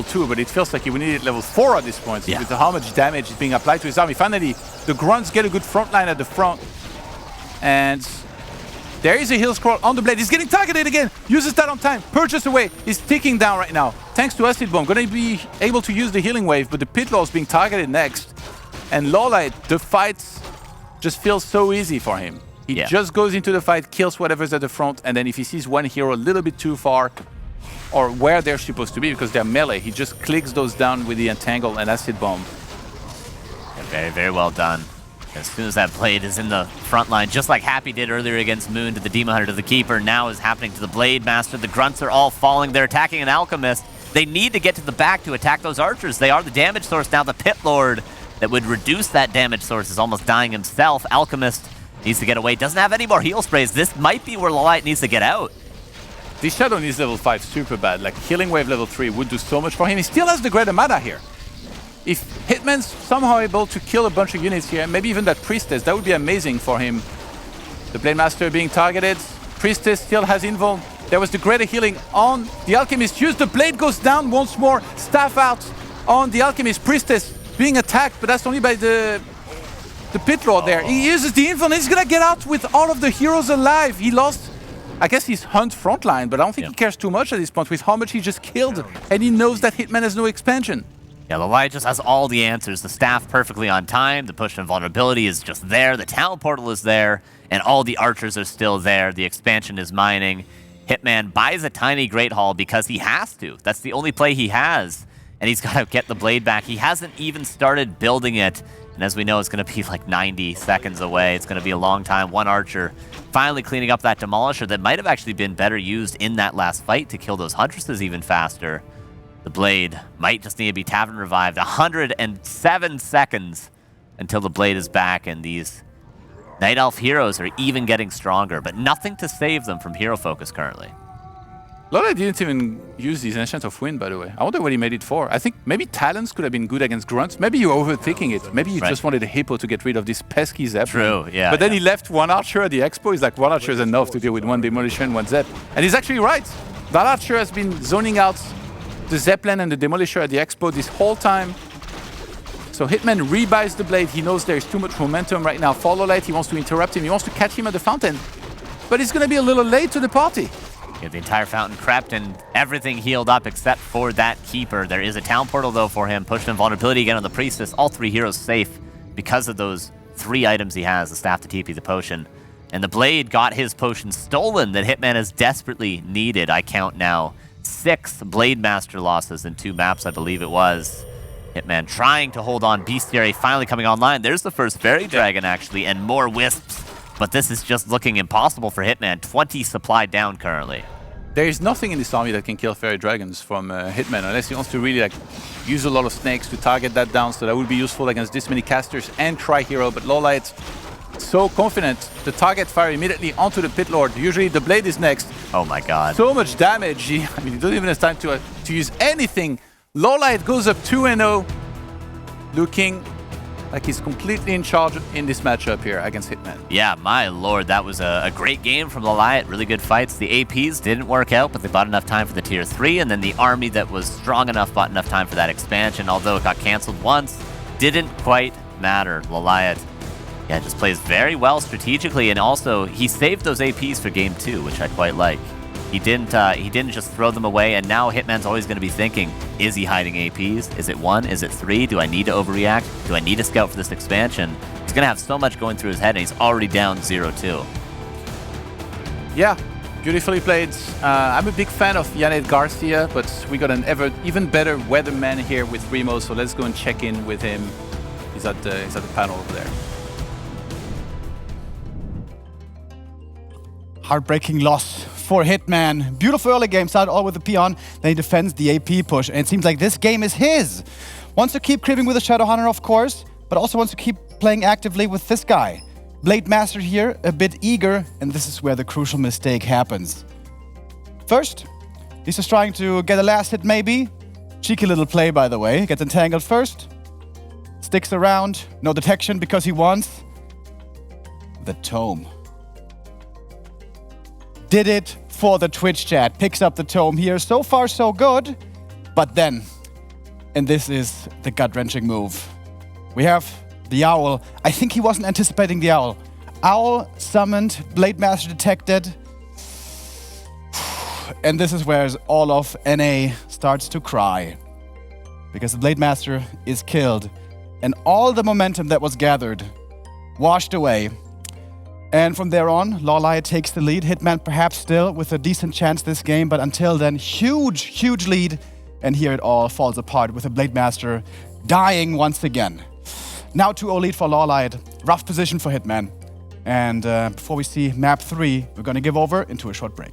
2, but it feels like he would need it level 4 at this point. Yeah. With how much damage is being applied to his army. Finally, the Grunts get a good front line at the front. And there is a Heal Scroll on the Blade. He's getting targeted again. Uses that on time. Purchase away. He's ticking down right now. Thanks to Acid Bomb. Going to be able to use the Healing Wave, but the Pitlord is being targeted next. And LawLiet, the fight just feels so easy for him. He just goes into the fight, kills whatever's at the front, and then if he sees one hero a little bit too far, or where they're supposed to be, because they're melee, he just clicks those down with the Entangle and Acid Bomb. Yeah, very, very well done. As soon as that Blade is in the front line, just like Happy did earlier against Moon to the Demon Hunter to the Keeper, now is happening to the Blade Master. The Grunts are all falling. They're attacking an Alchemist. They need to get to the back to attack those Archers. They are the damage source now. The Pitlord that would reduce that damage source is almost dying himself. Alchemist needs to get away. Doesn't have any more heal sprays. This might be where LawLiet needs to get out. This Shadow needs level 5 super bad. Like, Healing Wave level 3 would do so much for him. He still has the Great Armada here. If Hitman's somehow able to kill a bunch of units here, maybe even that Priestess, that would be amazing for him. The Blade Master being targeted. Priestess still has Invul. There was the Greater Healing on the Alchemist. Used the Blade goes down once more. Staff out on the Alchemist. Priestess being attacked, but that's only by the Pitlord there. He uses the Invul and he's gonna get out with all of the heroes alive. He lost, I guess, his Hunt frontline, but I don't think he cares too much at this point with how much he just killed. And he knows that Hitman has no expansion. Yeah, LawLiet just has all the answers. The staff perfectly on time. The push of invulnerability is just there. The talent portal is there. And all the archers are still there. The expansion is mining. Hitman buys a tiny Great Hall because he has to. That's the only play he has. And he's got to get the Blade back. He hasn't even started building it. And as we know, it's going to be like 90 seconds away. It's going to be a long time. One Archer finally cleaning up that Demolisher that might have actually been better used in that last fight to kill those Huntresses even faster. The Blade might just need to be tapped and revived. 107 seconds until the Blade is back, and these Night Elf heroes are even getting stronger, but nothing to save them from hero focus currently. LawLiet didn't even use these Ancient of Wind, by the way. I wonder what he made it for. I think maybe Talons could have been good against Grunts. Maybe you're overthinking it. Maybe you just wanted a Hippo to get rid of this pesky Zeppelin. True, yeah. But then he left one Archer at the Expo. He's like, one Archer is enough to deal with one Demolition, one Zep. And he's actually right. That Archer has been zoning out the Zeppelin and the Demolisher at the Expo this whole time. So Hitman rebuys the Blade. He knows there's too much momentum right now for LawLiet. He wants to interrupt him. He wants to catch him at the fountain. But he's going to be a little late to the party. Get the entire fountain crept and everything healed up except for that Keeper. There is a town portal though for him. Pushed invulnerability again on the Priestess. All 3 heroes safe because of those 3 items he has. The Staff, the TP, the Potion. And the Blade got his potion stolen that Hitman has desperately needed. I count now 6 Blade Master losses in 2 maps, I believe it was. Hitman trying to hold on. Bestiary finally coming online. There's the first Fairy Dragon actually, and more Wisps. But this is just looking impossible for Hitman. 20 supply down currently. There is nothing in this army that can kill Fairy Dragons from Hitman, unless he wants to really use a lot of snakes to target that down, so that would be useful against this many casters and Tri-Hero. But LawLiet, so confident. The target fire immediately onto the Pit Lord. Usually the Blade is next. Oh my god. So much damage. He doesn't even have time to use anything. LawLiet goes up 2-0, looking like he's completely in charge in this matchup here against Hitman. Yeah, my lord, that was a great game from LawLiet. Really good fights. The APs didn't work out, but they bought enough time for the Tier 3, and then the army that was strong enough bought enough time for that expansion, although it got canceled once. Didn't quite matter. LawLiet, yeah, just plays very well strategically, and also he saved those APs for Game 2, which I quite like. He didn't just throw them away, and now Hitman's always going to be thinking, is he hiding APs? Is it 1? Is it 3? Do I need to overreact? Do I need to scout for this expansion? He's going to have so much going through his head, and he's already down 0-2. Yeah, beautifully played. I'm a big fan of Yannet Garcia, but we got an even better weatherman here with Remo, so let's go and check in with him. He's at the panel over there. Heartbreaking loss for Hitman. Beautiful early game, started all with the Peon, then he defends the AP push, and it seems like this game is his. Wants to keep creeping with the Shadow Hunter, of course, but also wants to keep playing actively with this guy. Blade Master here, a bit eager, and this is where the crucial mistake happens. First, he's just trying to get a last hit maybe. Cheeky little play, by the way. Gets entangled first, sticks around, no detection because he wants the Tome. Did it for the Twitch chat. Picks up the Tome here. So far, so good. But then, and this is the gut-wrenching move, we have the Owl. I think he wasn't anticipating the Owl. Owl summoned, Blade Master detected. And this is where all of NA starts to cry. Because the Blade Master is killed. And all the momentum that was gathered washed away. And from there on, LawLiet takes the lead. Hitman perhaps still with a decent chance this game, but until then, huge lead. And here it all falls apart with the Blade Master dying once again. Now 2-0 lead for LawLiet. Rough position for Hitman. And before we see map 3, we're going to give over into a short break.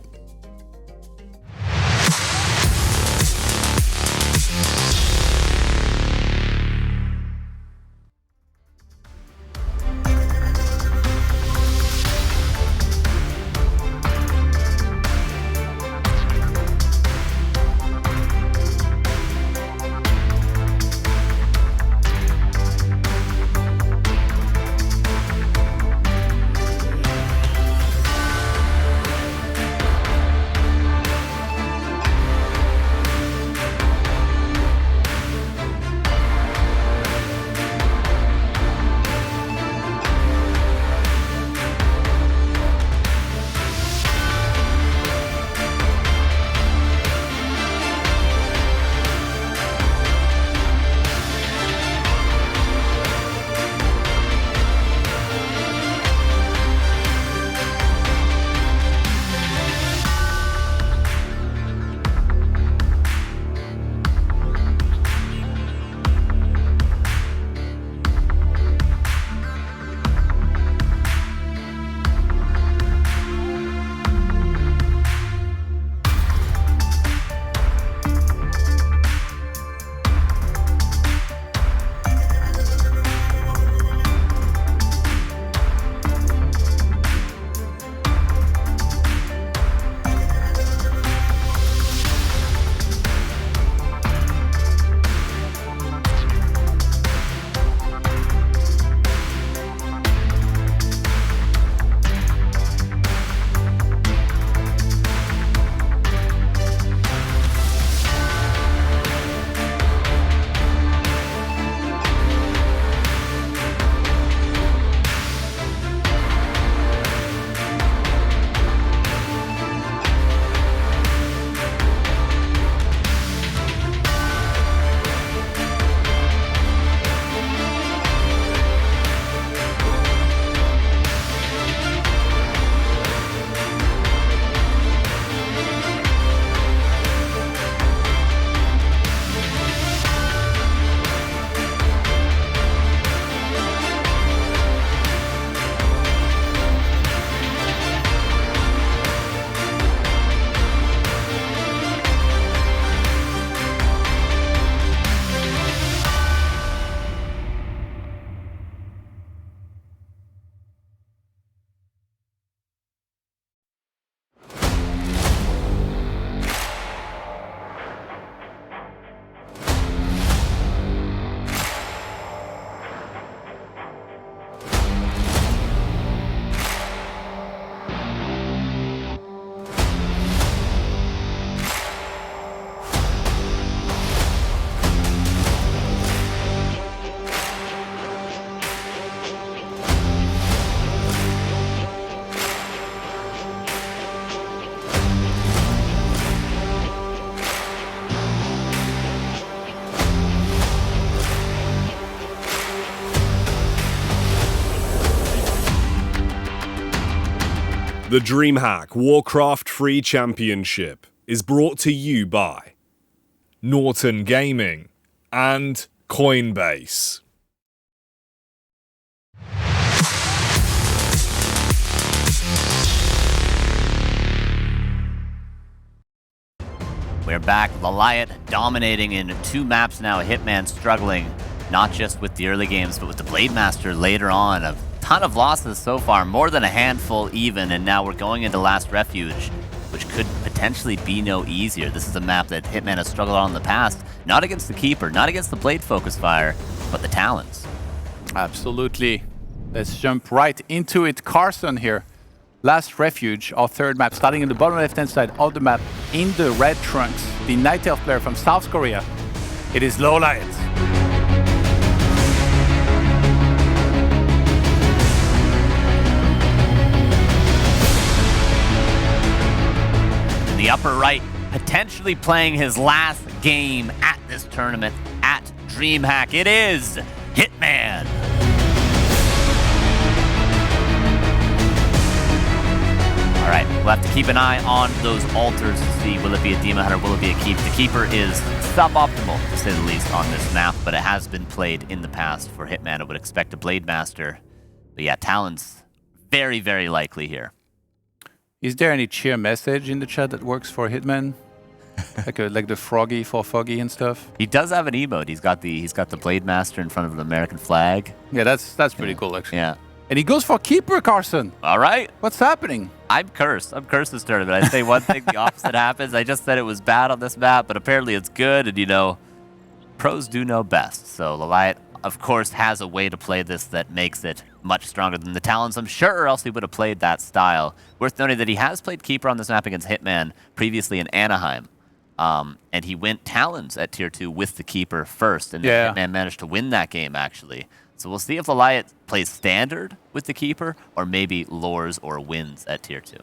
The DreamHack WarCraft Free Championship is brought to you by Norton Gaming and Coinbase. We're back. LawLiet dominating in 2 maps now. Hitman struggling, not just with the early games, but with the Blade Master later on. A ton of losses so far, more than a handful even, and now we're going into Last Refuge, which could potentially be no easier. This is a map that Hitman has struggled on in the past, not against the Keeper, not against the Blade Focus Fire, but the Talons. Absolutely. Let's jump right into it. Carson here. Last Refuge, our 3rd map, starting in the bottom left-hand side of the map, in the red trunks, the Night Elf player from South Korea. It is LawLiet. In the upper right, potentially playing his last game at this tournament at DreamHack. It is Hitman. All right, we'll have to keep an eye on those altars to see, will it be a Demon Hunter, will it be a Keep? The Keeper is suboptimal, to say the least, on this map, but it has been played in the past for Hitman. I would expect a Blade Master. But yeah, Talon's very, very likely here. Is there any cheer message in the chat that works for Hitman? like the froggy for Foggy and stuff? He does have an emote. He's got the Blade Master in front of an American flag. Yeah, that's pretty cool, actually. Yeah. And he goes for Keeper, Carson. All right. What's happening? I'm cursed. I'm cursed this tournament. I say one thing, the opposite happens. I just said it was bad on this map, but apparently it's good, and you know, pros do know best. So LawLiet, of course, has a way to play this that makes it much stronger than the Talons, I'm sure, or else he would have played that style. Worth noting that he has played Keeper on this map against Hitman previously in Anaheim. And he went Talons at Tier 2 with the Keeper first, and then Hitman managed to win that game, actually. So we'll see if LawLiet plays Standard with the Keeper, or maybe lures or wins at Tier 2.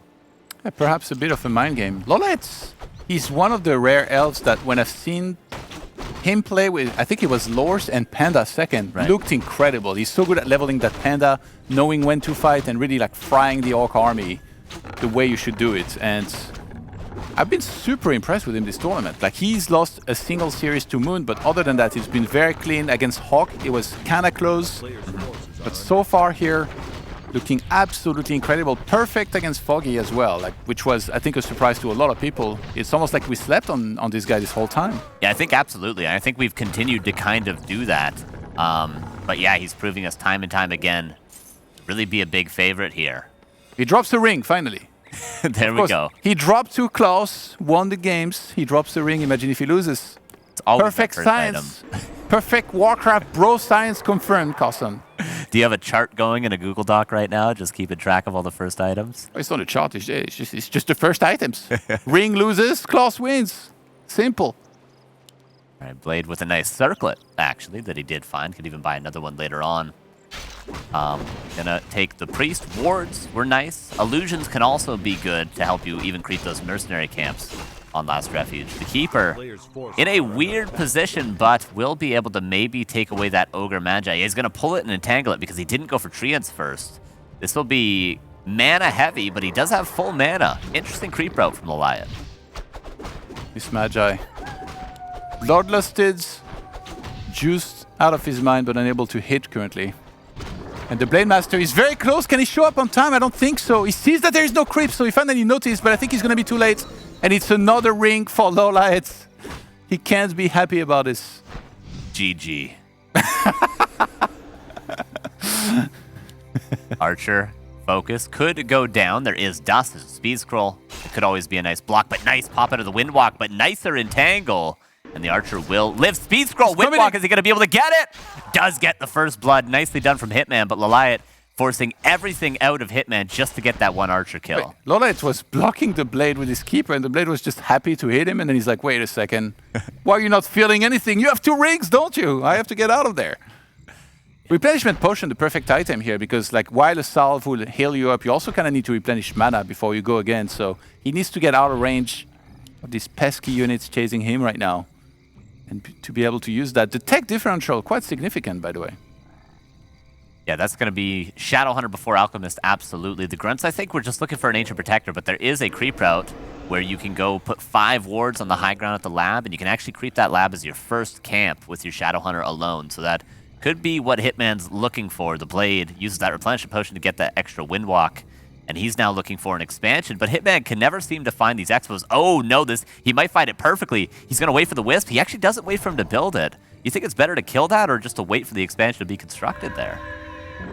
Yeah, perhaps a bit of a mind game. LawLiet, he's one of the rare elves that when I've seen him play with, I think it was Lores and Panda second, looked incredible. He's so good at leveling that Panda, knowing when to fight, and really like frying the Orc army the way you should do it. And I've been super impressed with him this tournament. Like, he's lost a single series to Moon, but other than that, he's been very clean. Against Hawk, it was kind of close. But so far here, looking absolutely incredible. Perfect against Foggy as well, like, which was, I think, a surprise to a lot of people. It's almost like we slept on this guy this whole time. Yeah, I think absolutely. I think we've continued to kind of do that. But yeah, he's proving us time and time again to really be a big favorite here. He drops the ring, finally. There we go. He dropped 2 claws, won the games. He drops the ring. Imagine if he loses. It's always perfect science. Perfect Warcraft bro science confirmed, Carson. Do you have a chart going in a Google Doc right now, just keeping track of all the first items? It's not a chart. It's just the first items. Ring loses, claws wins. Simple. All right, Blade with a nice circlet, actually, that he did find. Could even buy another one later on. Gonna take the Priest. Wards were nice. Illusions can also be good to help you even creep those mercenary camps on Last Refuge. The Keeper in a weird position, but will be able to maybe take away that Ogre Magi. He's gonna pull it and entangle it because he didn't go for Treants first. This will be mana heavy, but he does have full mana. Interesting creep route from LawLiet. This Magi. Bloodlusted, juiced out of his mind, but unable to hit currently. And the Blade Master is very close. Can he show up on time? I don't think so. He sees that there is no creep, so he finally noticed, but I think he's going to be too late. And it's another ring for LawLiet. He can't be happy about this. GG. Archer, focus, could go down. There is dust, there's a speed scroll. It could always be a nice block, but nice pop out of the Windwalk, but nicer entangle. And the Archer will live. Speed scroll, Windwalk, is he going to be able to get it? Does get the first blood. Nicely done from Hitman, but LawLiet forcing everything out of Hitman just to get that one Archer kill. LawLiet was blocking the Blade with his Keeper, and the Blade was just happy to hit him, and then he's like, wait a second. Why are you not feeling anything? You have 2 rings, don't you? I have to get out of there. Replenishment Potion, the perfect item here, because like while a salve will heal you up, you also kind of need to replenish mana before you go again, so he needs to get out of range of these pesky units chasing him right now. And to be able to use that. The tech differential, quite significant, by the way. Yeah, that's going to be Shadowhunter before Alchemist, absolutely. The Grunts, I think, we're just looking for an Ancient Protector, but there is a creep route where you can go put 5 wards on the high ground at the lab, and you can actually creep that lab as your first camp with your Shadowhunter alone. So that could be what Hitman's looking for. The Blade uses that Replenishment Potion to get that extra Windwalk, and he's now looking for an expansion. But Hitman can never seem to find these expos. Oh, no, he might find it perfectly. He's going to wait for the Wisp. He actually doesn't wait for him to build it. You think it's better to kill that or just to wait for the expansion to be constructed there?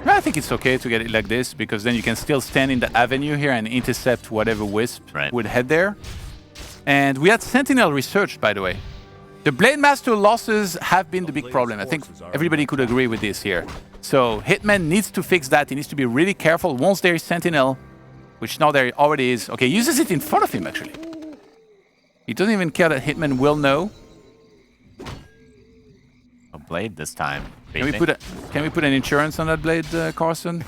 I think it's okay to get it like this, because then you can still stand in the avenue here and intercept whatever Wisp would head there. And we had Sentinel researched, by the way. The Blade Master losses have been the big problem. I think everybody could agree with this here. So Hitman needs to fix that. He needs to be really careful once there is Sentinel, which now there already is. Okay, he uses it in front of him, actually. He doesn't even care that Hitman will know. A Blade this time. Can we put an insurance on that Blade, Carson?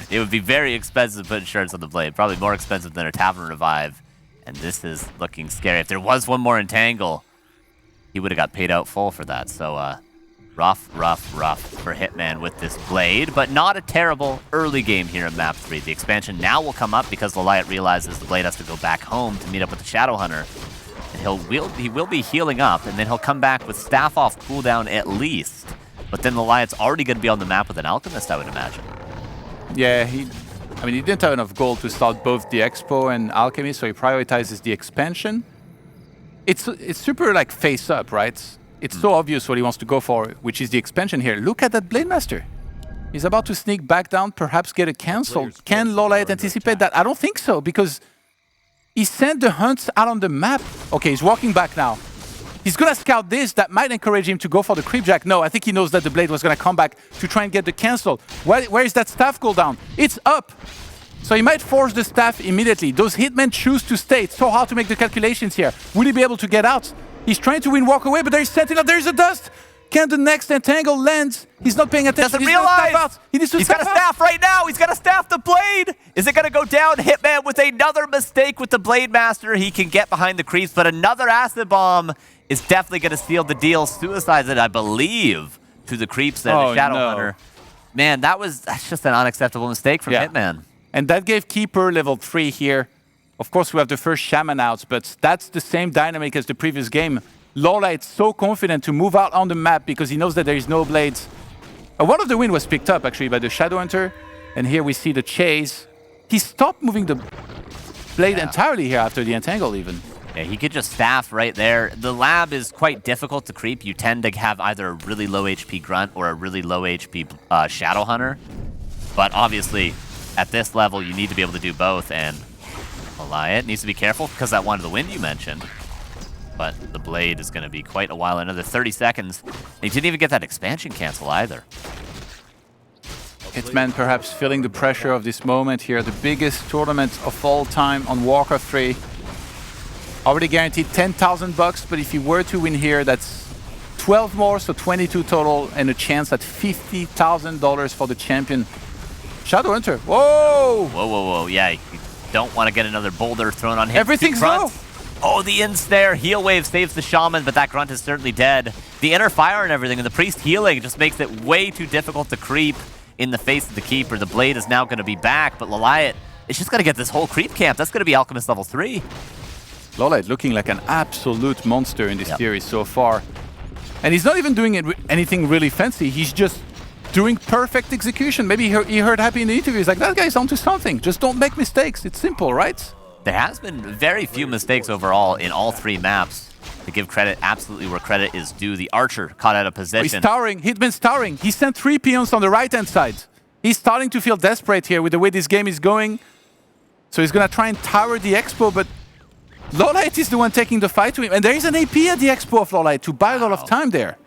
It would be very expensive to put insurance on the Blade. Probably more expensive than a Tavern Revive. And this is looking scary. If there was one more Entangle, he would have got paid out full for that. So rough for Hitman with this Blade. But not a terrible early game here in Map 3. The expansion now will come up because LawLiet realizes the Blade has to go back home to meet up with the Shadowhunter. And he will be healing up, and then he'll come back with Staff off cooldown at least. But then LawLiet's already going to be on the map with an Alchemist, I would imagine. Yeah, he didn't have enough gold to start both the Expo and Alchemy, so he prioritizes the expansion. It's super like face up, right? It's so obvious what he wants to go for, which is the expansion here. Look at that Blade Master. He's about to sneak back down, perhaps get it cancelled. Can LawLiet anticipate that? I don't think so, because he sent the hunts out on the map. Okay, he's walking back now. He's going to scout this. That might encourage him to go for the Creepjack. No, I think he knows that the Blade was going to come back to try and get the cancel. Where is that staff cooldown? It's up. So he might force the staff immediately. Those Hitmen choose to stay. It's so hard to make the calculations here. Will he be able to get out? He's trying to win walk away, but there's Sentinel. There's a dust. Can the next Entangle land? He's not paying attention. Doesn't realize. He's got a staff right now. He's got to staff the Blade. Is it going to go down? Hitman with another mistake with the Blade Master. He can get behind the creeps, but another Acid Bomb is definitely going to seal the deal. Suicides it, I believe, to the creeps there, the Shadowhunter. No. Man, that's just an unacceptable mistake from Hitman. And that gave Keeper level 3 here. Of course, we have the first Shaman out, but that's the same dynamic as the previous game. LawLiet's so confident to move out on the map because he knows that there is no blades. One of the wind was picked up, actually, by the Shadowhunter. And here we see the chase. He stopped moving the blade entirely here after the Entangle, even. Yeah, he could just staff right there. The lab is quite difficult to creep. You tend to have either a really low HP Grunt or a really low HP Shadowhunter. But obviously, at this level, you need to be able to do both. And LawLiet needs to be careful because that one of the wind you mentioned. But the Blade is going to be quite a while, another 30 seconds. He didn't even get that expansion cancel either. Hitman perhaps feeling the pressure of this moment here. The biggest tournament of all time on WarCraft 3. Already guaranteed 10,000 bucks, but if he were to win here, that's 12 more, so 22 total, and a chance at $50,000 for the champion. Shadowhunter, whoa! Whoa, yeah, you don't want to get another boulder thrown on him. Everything's low! Oh, the in-snare. Heal Wave saves the Shaman, but that Grunt is certainly dead. The inner fire and everything, and the Priest healing just makes it way too difficult to creep in the face of the Keeper. The Blade is now going to be back, but LawLiet is just going to get this whole creep camp. That's going to be Alchemist level 3. LawLiet looking like an absolute monster in this series so far. And he's not even doing anything really fancy. He's just doing perfect execution. Maybe he heard Happy in the interview. He's like, that guy's onto something. Just don't make mistakes. It's simple, right? There has been very few mistakes overall in all 3 maps. To give credit absolutely where credit is due. The Archer caught out of position. He's towering. Hitman's towering. He sent 3 peons on the right-hand side. He's starting to feel desperate here with the way this game is going. So he's going to try and tower the Expo, but LawLiet is the one taking the fight to him. And there is an AP at the Expo of LawLiet to buy a lot of time there.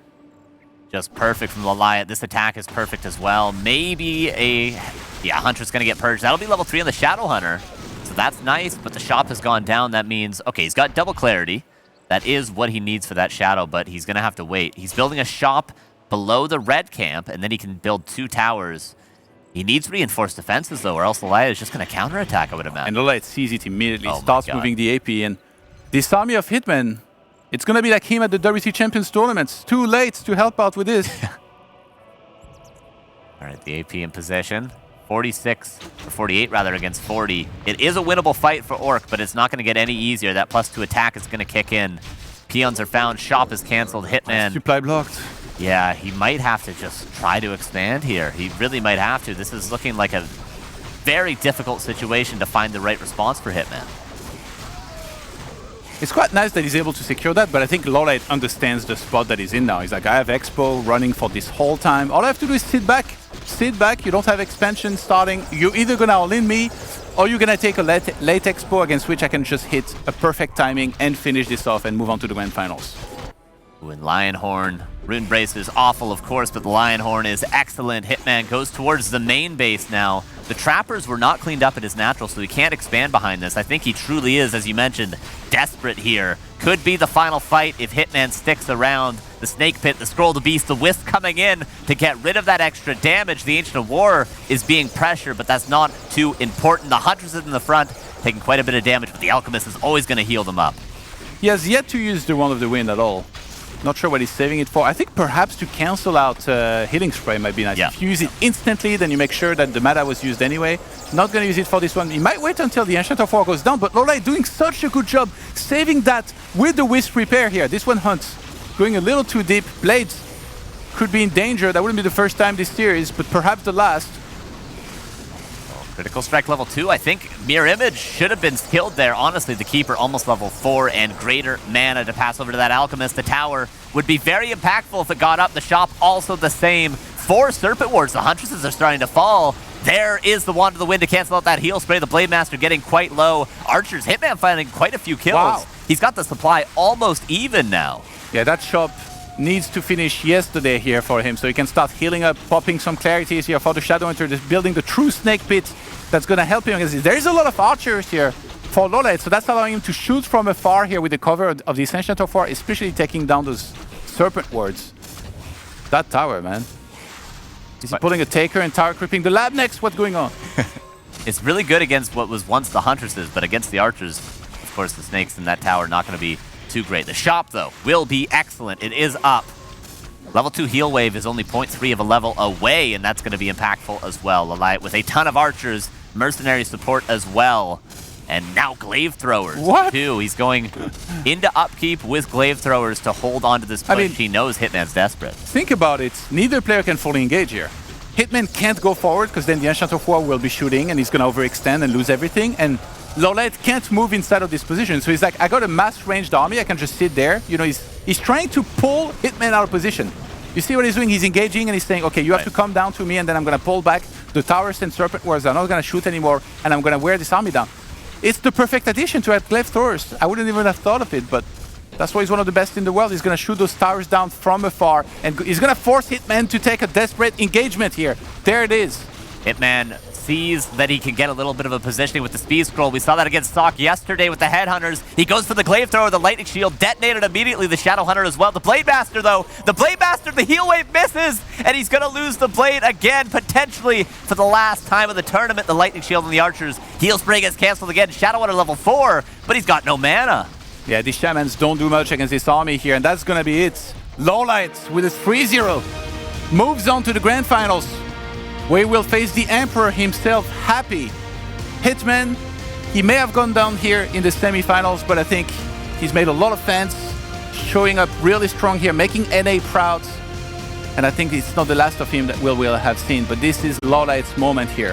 Just perfect from LawLiet. This attack is perfect as well. Maybe Hunter's going to get purged. That'll be level 3 on the Shadowhunter. So that's nice, but the shop has gone down. That means, okay, he's got double clarity. That is what he needs for that Shadow, but he's going to have to wait. He's building a shop below the red camp, and then he can build 2 towers. He needs reinforced defenses, though, or else LawLiet is just going to counterattack, I would imagine. And LawLiet sees it immediately, starts moving the AP, and this army of Hitmen, it's going to be like him at the WC Champions tournaments. Too late to help out with this. All right, the AP in possession. 46, or 48 rather, against 40. It is a winnable fight for Orc, but it's not going to get any easier. That +2 attack is going to kick in. Peons are found. Shop is canceled. Hitman. Supply blocked. Yeah, he might have to just try to expand here. He really might have to. This is looking like a very difficult situation to find the right response for Hitman. It's quite nice that he's able to secure that, but I think LawLiet understands the spot that he's in now. He's like, I have Expo running for this whole time. All I have to do is sit back. Sit back. You don't have expansion starting. You're either going to all-in me, or you're going to take a late Expo against which I can just hit a perfect timing and finish this off and move on to the Grand Finals. When Lionhorn, Rune Brace is awful, of course, but the Lionhorn is excellent. Hitman goes towards the main base now. The Trappers were not cleaned up at his natural, so he can't expand behind this. I think he truly is, as you mentioned, desperate here. Could be the final fight if Hitman sticks around. The Snake Pit, the Scroll of the Beast, the Wisp coming in to get rid of that extra damage. The Ancient of War is being pressured, but that's not too important. The Huntress is in the front, taking quite a bit of damage, but the Alchemist is always going to heal them up. He has yet to use the Wand of the Wind at all. Not sure what he's saving it for. I think perhaps to cancel out Healing Spray might be nice. Yeah. If you use it instantly, then you make sure that the mana was used anyway. Not going to use it for this one. He might wait until the Ancient of War goes down, but LawLiet doing such a good job saving that with the Wisp repair here. This one hunts. Going a little too deep. Blades could be in danger. That wouldn't be the first time this series, but perhaps the last. Critical Strike level 2, I think Mirror Image should have been killed there. Honestly, the Keeper almost level 4 and greater mana to pass over to that Alchemist. The Tower would be very impactful if it got up. The Shop also the same. 4 Serpent Wards. The Huntresses are starting to fall. There is the Wand of the Wind to cancel out that heal spray. The Blade Master getting quite low. Archers, Hitman finding quite a few kills. Wow. He's got the supply almost even now. Yeah, that Shop needs to finish yesterday here for him, so he can start healing up, popping some clarities here for the Shadow Hunter, just building the true Snake Pit that's going to help him against this. There is a lot of archers here for LawLiet, so that's allowing him to shoot from afar here with the cover of the Ancient of War, especially taking down those Serpent Wards. That tower, man. Is he pulling a Taker and tower creeping the lab next? What's going on? It's really good against what was once the Huntresses, but against the Archers, of course, the Snakes in that tower not going to be too great. The Shop, though, will be excellent. It is up. Level 2 heal wave is only 0.3 of a level away, and that's going to be impactful as well. LawLiet with a ton of archers, mercenary support as well, and now glaive throwers too. He's going into upkeep with glaive throwers to hold on to this push. I mean, he knows Hitman's desperate. Think about it. Neither player can fully engage here. Hitman can't go forward because then the Ancient of War will be shooting and he's going to overextend and lose everything. And LawLiet can't move inside of this position. So he's like, I got a mass ranged army. I can just sit there. You know, he's trying to pull Hitman out of position. You see what he's doing? He's engaging and he's saying, okay, you have to come down to me and then I'm going to pull back the towers and Serpent Wards. I'm not going to shoot anymore and I'm going to wear this army down. It's the perfect addition to have glaive throwers. I wouldn't even have thought of it, but that's why he's one of the best in the world. He's going to shoot those towers down from afar and he's going to force Hitman to take a desperate engagement here. There it is. Hitman sees that he can get a little bit of a positioning with the speed scroll. We saw that against Sock yesterday with the Headhunters. He goes for the glaive thrower, the lightning shield detonated immediately, the Shadow Hunter as well. The Blade Master though, the heal wave misses, and he's gonna lose the blade again, potentially for the last time of the tournament. The lightning shield and the archers. Heal spray gets canceled again. Shadow Hunter level 4, but he's got no mana. Yeah, these shamans don't do much against this army here, and that's gonna be it. LawLiet with his 3-0 moves on to the Grand Finals, where he will face the Emperor himself, Happy. Hitman, he may have gone down here in the semifinals, but I think he's made a lot of fans, showing up really strong here, making NA proud. And I think it's not the last of him that we'll have seen, but this is LawLiet's moment here.